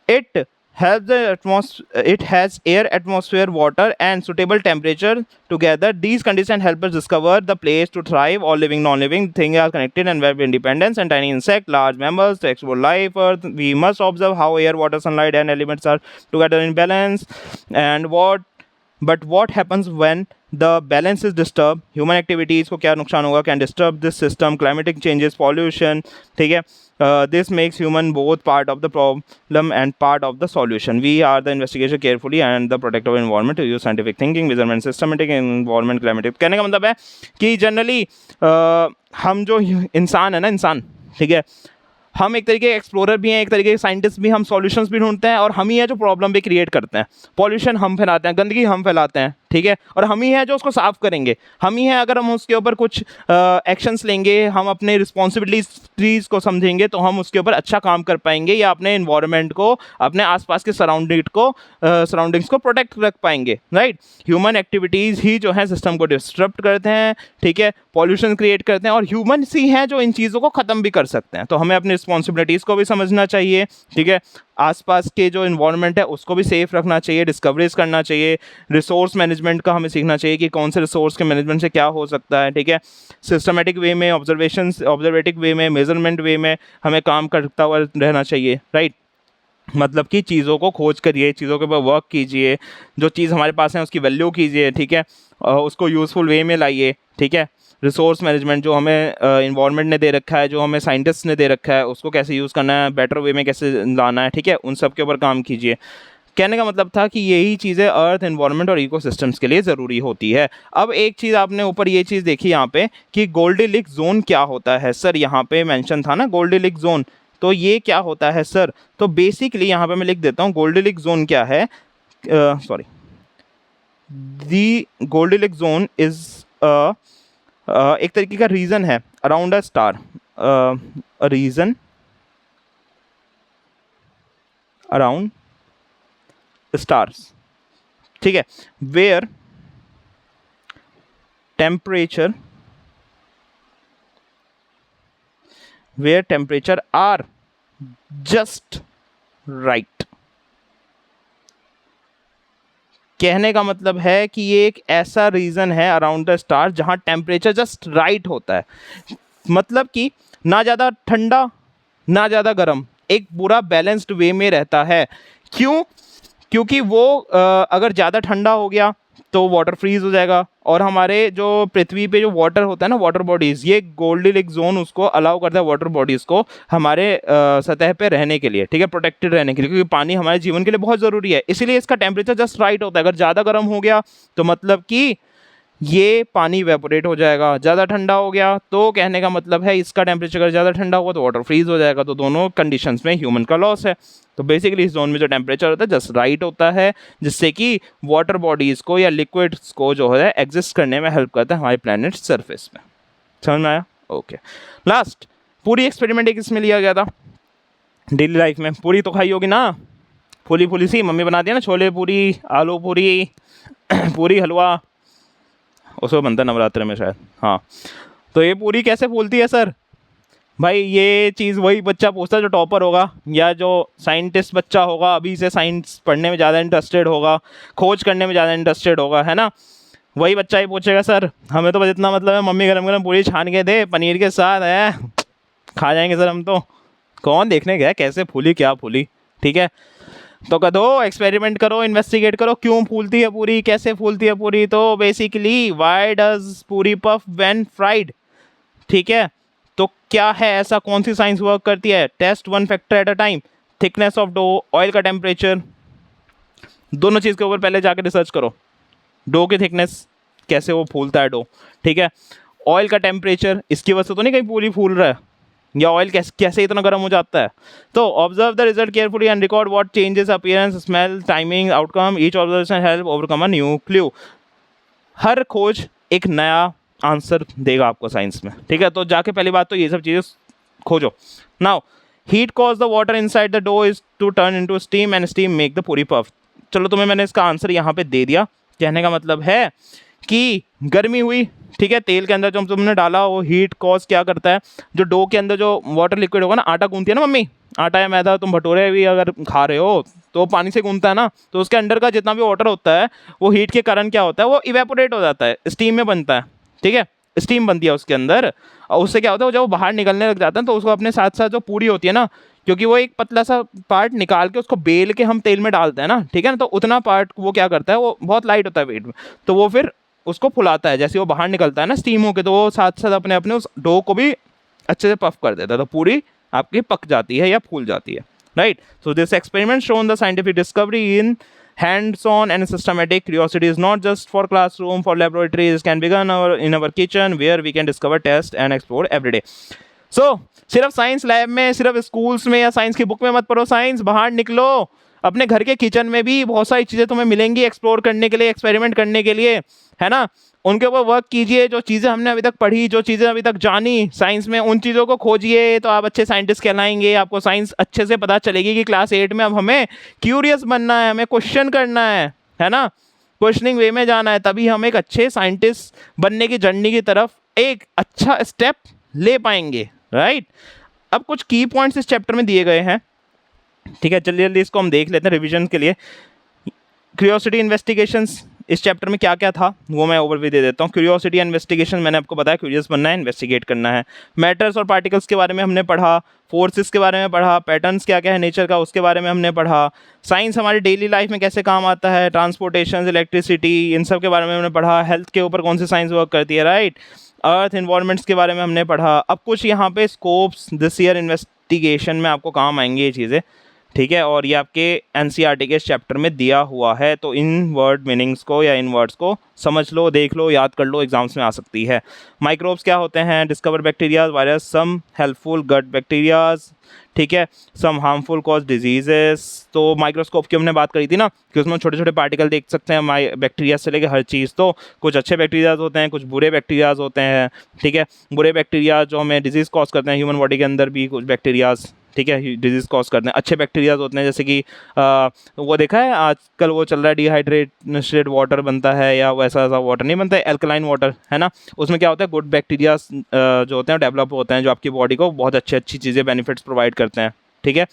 it it has air, atmosphere, water and suitable temperature together. These conditions help us discover the place to thrive. All living, non-living things are connected and web independence, and tiny insect, large mammals to explore life earth. We must observe how air, water, sunlight and elements are together in balance, and what happens when the balance is disturbed. Human activities को क्या नुकसान होगा, can disturb this system. Climatic changes, pollution, ठीक है, this makes human both part of the problem and part of the solution. We are the investigation carefully and the protect of environment to use scientific thinking, measurement, systematic environment, climatic. कहने का मतलब है कि generally हम जो इंसान है ना, इंसान, ठीक है, हम एक तरीके के एक्सप्लोरर भी हैं, एक तरीके के साइंटिस्ट भी, हम सॉल्यूशंस भी ढूंढते हैं, और हम ही है जो प्रॉब्लम भी क्रिएट करते हैं। पॉल्यूशन हम फैलाते हैं, गंदगी हम फैलाते हैं, ठीक है, और हम ही है जो उसको साफ करेंगे, हम ही है, अगर हम उसके ऊपर कुछ एक्शंस लेंगे, हम अपने रिस्पॉन्सिबिलिटीज़ को समझेंगे, तो हम उसके ऊपर अच्छा काम कर पाएंगे, या अपने इन्वायरमेंट को, अपने आसपास के सराउंडिंग्स को प्रोटेक्ट रख पाएंगे, राइट। ह्यूमन एक्टिविटीज़ ही जो है सिस्टम को डिस्टर्ब करते हैं, ठीक है, पॉल्यूशन क्रिएट करते हैं, और ह्यूमन्स ही हैं जो इन चीज़ों को ख़त्म भी कर सकते हैं। तो हमें अपनी रिस्पॉन्सिबिलिटीज़ को भी समझना चाहिए, ठीक है, आसपास के जो इन्वायरमेंट है उसको भी सेफ रखना चाहिए, डिस्कवरीज करना चाहिए, रिसोर्स मैनेजमेंट का हमें सीखना चाहिए कि कौन से रिसोर्स के मैनेजमेंट से क्या हो सकता है, ठीक है, सिस्टमेटिक वे में, ऑब्जर्वेटिव वे में, मेजरमेंट वे में हमें काम करता हुआ रहना चाहिए, राइट। मतलब कि चीज़ों को खोज करिए, चीज़ों के ऊपर वर्क कीजिए, जो चीज़ हमारे पास है उसकी वैल्यू कीजिए, ठीक है, उसको यूज़फुल वे में लाइए, ठीक है। रिसोर्स मैनेजमेंट जो हमें इन्वायरमेंट ने दे रखा है, जो हमें साइंटिस्ट ने दे रखा है, उसको कैसे यूज़ करना है, बेटर वे में कैसे लाना है, ठीक है, उन सब के ऊपर काम कीजिए। कहने का मतलब था कि यही चीज़ें अर्थ, इन्वायरमेंट और इकोसिस्टम्स के लिए ज़रूरी होती है। अब एक चीज़ आपने ऊपर ये चीज़ देखी यहाँ पे कि गोल्डीलिक जोन क्या होता है सर, यहाँ पे मेंशन था ना गोल्डीलिक जोन, तो ये क्या होता है सर? तो बेसिकली यहाँ पे मैं लिख देता हूँ गोल्डीलिक जोन क्या है, sorry, the Goldilocks zone is एक तरीके का रीजन है around a star, region around stars, ठीक है, where temperature are just right, कहने का मतलब है कि ये एक ऐसा रीजन है अराउंड द स्टार जहाँ टेम्परेचर जस्ट राइट होता है, मतलब कि ना ज़्यादा ठंडा ना ज़्यादा गर्म, एक पूरा बैलेंस्ड वे में रहता है। क्यों? क्योंकि वो अगर ज़्यादा ठंडा हो गया तो वाटर फ्रीज हो जाएगा, और हमारे जो पृथ्वी पे जो वाटर होता है ना, वाटर बॉडीज़, ये गोल्डन जोन उसको अलाउ करता है वाटर बॉडीज़ को हमारे सतह पे रहने के लिए, ठीक है, प्रोटेक्टेड रहने के लिए, क्योंकि पानी हमारे जीवन के लिए बहुत ज़रूरी है। इसीलिए इसका टेम्परेचर जस्ट राइट होता है। अगर ज़्यादा गर्म हो गया तो मतलब कि ये पानी इवेपोरेट हो जाएगा, ज़्यादा ठंडा हो गया तो कहने का मतलब है इसका टेम्परेचर अगर ज़्यादा ठंडा होगा तो वाटर फ्रीज हो जाएगा। तो दोनों कंडीशंस में ह्यूमन का लॉस है। तो बेसिकली इस जोन में जो टेम्परेचर होता है जस्ट राइट होता है, जिससे कि वाटर बॉडीज़ को या लिक्विड्स को जो है एग्जिस्ट करने में हेल्प करता है हमारे प्लैनेट सरफेस में। समझ में आया? ओके। लास्ट पूरी एक्सपेरिमेंट एक इसमें लिया गया था डेली लाइफ में। पूरी तो खाई होगी ना, फूली फूली सी मम्मी बना दिया ना, छोले पूरी, आलू पूरी, पूरी हलवा, उसमें बनता है नवरात्र में शायद। हाँ, तो ये पूरी कैसे फूलती है सर? भाई ये चीज़ वही बच्चा पूछता है जो टॉपर होगा या जो साइंटिस्ट बच्चा होगा, अभी से साइंस पढ़ने में ज़्यादा इंटरेस्टेड होगा, खोज करने में ज़्यादा इंटरेस्टेड होगा, है ना, वही बच्चा ही पूछेगा सर हमें तो बस इतना मतलब है मम्मी गरम गरम पूरी छान के दे पनीर के साथ, है खा जाएंगे सर हम तो। कौन देखने गया कैसे फूली क्या फूली? ठीक है, तो कह दो एक्सपेरिमेंट करो, इन्वेस्टिगेट करो क्यों फूलती है पूरी, कैसे फूलती है पूरी। तो बेसिकली व्हाई डज पूरी पफ व्हेन फ्राइड? ठीक है, तो क्या है ऐसा, कौन सी साइंस वर्क करती है? Test one factor at a time, thickness of dough, oil का टेम्परेचर, दोनों चीज़ के ऊपर पहले जाकर रिसर्च करो। डो की थिकनेस, कैसे वो फूलता है डो, ठीक है, ऑयल का टेम्परेचर, इसकी वजह से तो नहीं कहीं पूरी फूल रहा है, या ऑयल कैसे इतना गर्म हो जाता है। तो observe the result carefully and record what changes appearance, smell, timing, outcome, each observation help overcome a new clue. हर खोज एक नया आंसर देगा आपको साइंस में, ठीक है। तो जाके पहली बात तो ये सब चीज़ें खोजो। Now heat cause the water inside the dough is to turn into steam and steam make the puri puff. चलो तुम्हें मैंने इसका आंसर यहाँ पे दे दिया। कहने का मतलब है कि गर्मी हुई, ठीक है, तेल के अंदर जो तुमने डाला वो हीट कॉज क्या करता है, जो डो के अंदर जो वाटर लिक्विड होगा ना, आटा गूंथती है ना मम्मी, आटा या मैदा, तुम भटूरे भी अगर खा रहे हो तो पानी से गूंथता है ना, तो उसके अंदर का जितना भी वाटर होता है वो हीट के कारण क्या होता है, वो इवेपोरेट हो जाता है, स्टीम में बनता है, ठीक है, स्टीम बनती है उसके अंदर। और उससे क्या होता है, जब वो बाहर निकलने लग जाता है तो उसको अपने साथ साथ जो पूरी होती है ना, क्योंकि वो एक पतला सा पार्ट निकाल के उसको बेल के हम तेल में डालते हैं ना, ठीक है ना, तो उतना पार्ट वो क्या करता है, वो बहुत लाइट होता है वेट में, तो वो फिर उसको फुलाता है। जैसे वो बाहर निकलता है ना स्टीम होके, तो वो साथ साथ अपने अपने उस डो को भी अच्छे से पफ कर देता है, तो पूरी आपकी पक जाती है या फूल जाती है, right. So this experiment shown the scientific discovery in hands-on and systematic. Curiosity is not just for classroom, for laboratories. It can begin in our kitchen where we can discover, test and explore every day. So सिर्फ science lab में, सिर्फ schools में या science की book में मत पढ़ो science, बाहर निकलो, अपने घर के किचन में भी बहुत सारी चीज़ें तुम्हें मिलेंगी एक्सप्लोर करने के लिए, एक्सपेरिमेंट करने के लिए, है ना। उनके ऊपर वर्क कीजिए, जो चीज़ें हमने अभी तक पढ़ी, जो चीज़ें अभी तक जानी साइंस में, उन चीज़ों को खोजिए, तो आप अच्छे साइंटिस्ट कहलाएंगे। आपको साइंस अच्छे से पता चलेगी कि क्लास 8 में अब हमें क्यूरियस बनना है, हमें क्वेश्चन करना है ना, क्वेश्चनिंग वे में जाना है, तभी हम एक अच्छे साइंटिस्ट बनने की जर्नी की तरफ एक अच्छा स्टेप ले पाएंगे, राइट। अब कुछ की पॉइंट्स इस चैप्टर में दिए गए हैं, ठीक है, जल्दी जल्दी इसको हम देख लेते हैं रिवीजन के लिए। क्यूरियोसिटी इन्वेस्टिगेशंस, इस चैप्टर में क्या क्या था वो मैं ओवरव्यू दे देता हूँ। क्यूरियोसिटी इन्वेस्टिगेशन, मैंने आपको बताया क्यूरियस बनना है, इन्वेस्टिगेट करना है। मैटर्स और पार्टिकल्स के बारे में हमने पढ़ा, फोर्सेस के बारे में पढ़ा, पैटर्न्स क्या क्या है नेचर का उसके बारे में हमने पढ़ा, साइंस हमारी डेली लाइफ में कैसे काम आता है, ट्रांसपोर्टेशन, इलेक्ट्रिसिटी, इन सब के बारे में हमने पढ़ा, हेल्थ के ऊपर कौन सी साइंस वर्क करती है, राइट, अर्थ इन्वायरमेंट्स के बारे में हमने पढ़ा। अब कुछ यहाँ पे स्कोप्स दिस ईयर इन्वेस्टिगेशन में आपको काम आएंगे ये चीज़ें, ठीक है, और ये आपके एनसीईआरटी के इस चैप्टर में दिया हुआ है, तो इन वर्ड मीनिंग्स को या इन वर्ड्स को समझ लो, देख लो, याद कर लो, एग्जाम्स में आ सकती है। माइक्रोब्स क्या होते हैं, डिस्कवर बैक्टीरियाज, वायरस, सम हेल्पफुल गट बैक्टीरियाज, ठीक है, सम हार्मफुल कॉज डिजीजेस। तो माइक्रोस्कोप की हमने बात करी थी ना कि उसमें छोटे छोटे पार्टिकल देख सकते हैं, बैक्टीरिया से लेकर हर चीज़। तो कुछ अच्छे बैक्टीरियाज होते हैं, कुछ बुरे बैक्टीरियाज होते हैं, ठीक है, बुरे बैक्टीरिया जो हमें डिजीज़ कॉज करते हैं, ह्यूमन बॉडी के अंदर भी कुछ बैक्टीरियाज, ठीक है, डिजीज़ कॉज करते हैं। अच्छे बैक्टीरियाज होते हैं जैसे कि वो देखा है आजकल वो चल रहा है डिहाइड्रेटेड वाटर बनता है, या वैसा वाटर नहीं बनता है, एल्कलाइन वाटर, है ना, उसमें क्या होता है, गुड बैक्टीरियाज जो होते हैं डेवलप होते हैं, जो आपकी बॉडी को बहुत अच्छी चीज़ें बेनिफिट्स प्रोवाइड करते हैं, ठीक है।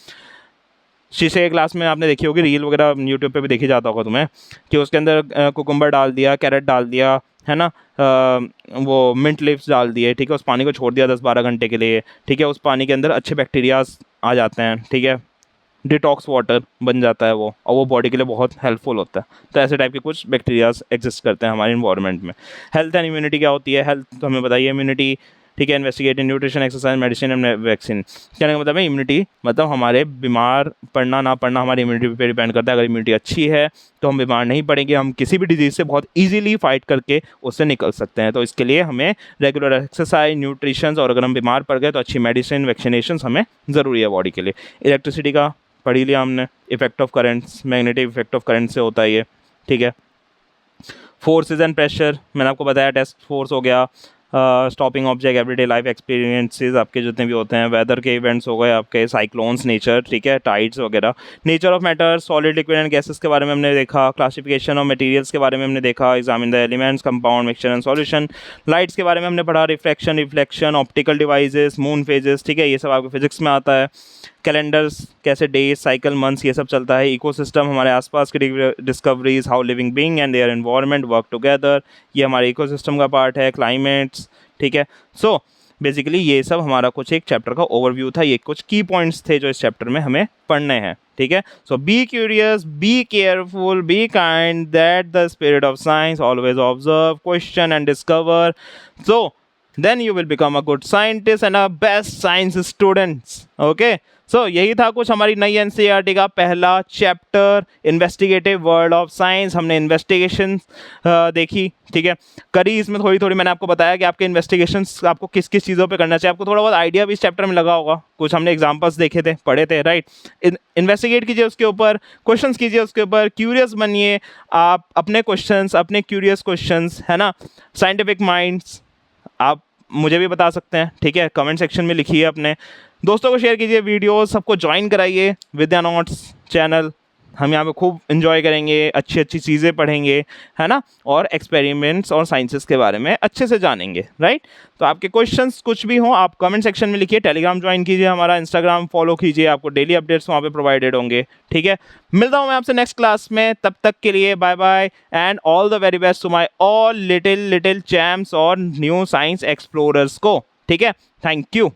शीशे के ग्लास में आपने देखी होगी रील वगैरह, यूट्यूब पे भी देखी जाता होगा तुम्हें, कि उसके अंदर कुकुम्बर डाल दिया, कैरेट डाल दिया, है ना, वो मिंट लीव्स डाल दिए, ठीक है, उस पानी को छोड़ दिया 10-12 घंटे के लिए, ठीक है, उस पानी के अंदर अच्छे बैक्टीरियाज आ जाते हैं, ठीक है, डिटॉक्स वाटर बन जाता है वो, और वो बॉडी के लिए बहुत हेल्पफुल होता है। तो ऐसे टाइप के कुछ बैक्टीरियाज एग्जिस्ट करते हैं हमारे इन्वायरमेंट में। हेल्थ एंड इम्यूनिटी क्या होती है? हेल्थ तो हमें बताइए, इम्यूनिटी, ठीक है, investigative nutrition, exercise, medicine and vaccine. कहने का मतलब है इम्यूनिटी मतलब हमारे बीमार पड़ना ना पड़ना हमारी इम्यूनिटी पे डिपेंड करता है। अगर इम्यूनिटी अच्छी है तो हम बीमार नहीं पड़ेंगे, हम किसी भी डिजीज़ से बहुत ईजिली फाइट करके उससे निकल सकते हैं। तो इसके लिए हमें रेगुलर एक्सरसाइज, न्यूट्रिशन, और अगर हम बीमार पड़ गए तो अच्छी मेडिसिन, वैक्सीनेशन हमें ज़रूरी है बॉडी के लिए। इलेक्ट्रिसिटी का पढ़ ही लिया हमने, effect of currents, magnetic effect of current से होता है ये, ठीक है। फोर्सेस एंड प्रेशर मैंने आपको बताया, टेस्ट फोर्स हो गया, stopping object, everyday life experiences आपके जितने भी होते हैं, वेदर के इवेंट्स हो गए आपके, साइक्लोन्स, नेचर, ठीक है, टाइड्स वगैरह, nature of matter, solid, liquid and gases के बारे में हमने देखा, क्लासिफिकेशन ऑफ मटेरियल्स के बारे में हमने देखा, examine the elements, compound, mixture and solution, lights के बारे में हमने पढ़ा, refraction, reflection, optical devices, moon phases, ठीक है, ये सब आपके फिजिक्स में आता है। कैलेंडर्स कैसे डेज, साइकिल, मंथ्स, ये सब चलता है। इकोसिस्टम हमारे आसपास की discoveries, how living being and their environment work together, ये हमारे इकोसिस्टम का पार्ट है। क्लाइमेट्स, ठीक है। सो बेसिकली ये सब हमारा कुछ एक चैप्टर का ओवरव्यू था, ये कुछ की पॉइंट्स थे जो इस चैप्टर में हमें पढ़ने हैं, ठीक है। So be curious, be careful, be kind, that the spirit of science, always observe, question and discover, so then you will become a good scientist and a best science students, okay। सो यही था कुछ हमारी नई NCERT का पहला chapter, investigative world of science. हमने investigation देखी, ठीक है, करी, इसमें थोड़ी थोड़ी मैंने आपको बताया कि आपके इन्वेस्टिगेशन आपको किस किस चीज़ों पे करना चाहिए, आपको थोड़ा बहुत आइडिया भी इस चैप्टर में लगा होगा, कुछ हमने एग्जांपल्स देखे थे, पढ़े थे, राइट। इन्वेस्टिगेट कीजिए उसके ऊपर, क्वेश्चंस कीजिए उसके ऊपर, क्यूरियस बनिए आप, अपने क्वेश्चंस, अपने क्यूरियस क्वेश्चंस, है ना, साइंटिफिक माइंड्स आप मुझे भी बता सकते हैं, ठीक है, कमेंट सेक्शन में लिखिए, अपने दोस्तों को शेयर कीजिए वीडियो, सबको ज्वाइन कराइए विद्या नोट्स चैनल। हम यहाँ पे खूब इन्जॉय करेंगे, अच्छी अच्छी चीज़ें पढ़ेंगे, है ना, और एक्सपेरिमेंट्स और साइंसेस के बारे में अच्छे से जानेंगे, राइट। तो आपके क्वेश्चंस कुछ भी हों आप कमेंट सेक्शन में लिखिए, टेलीग्राम ज्वाइन कीजिए, हमारा इंस्टाग्राम फॉलो कीजिए, आपको डेली अपडेट्स वहाँ पे प्रोवाइडेड होंगे, ठीक है। मिलता हूँ मैं आपसे नेक्स्ट क्लास में, तब तक के लिए bye bye and all the very best to my all little champs और न्यू साइंस एक्सप्लोरर्स को, ठीक है। Thank you.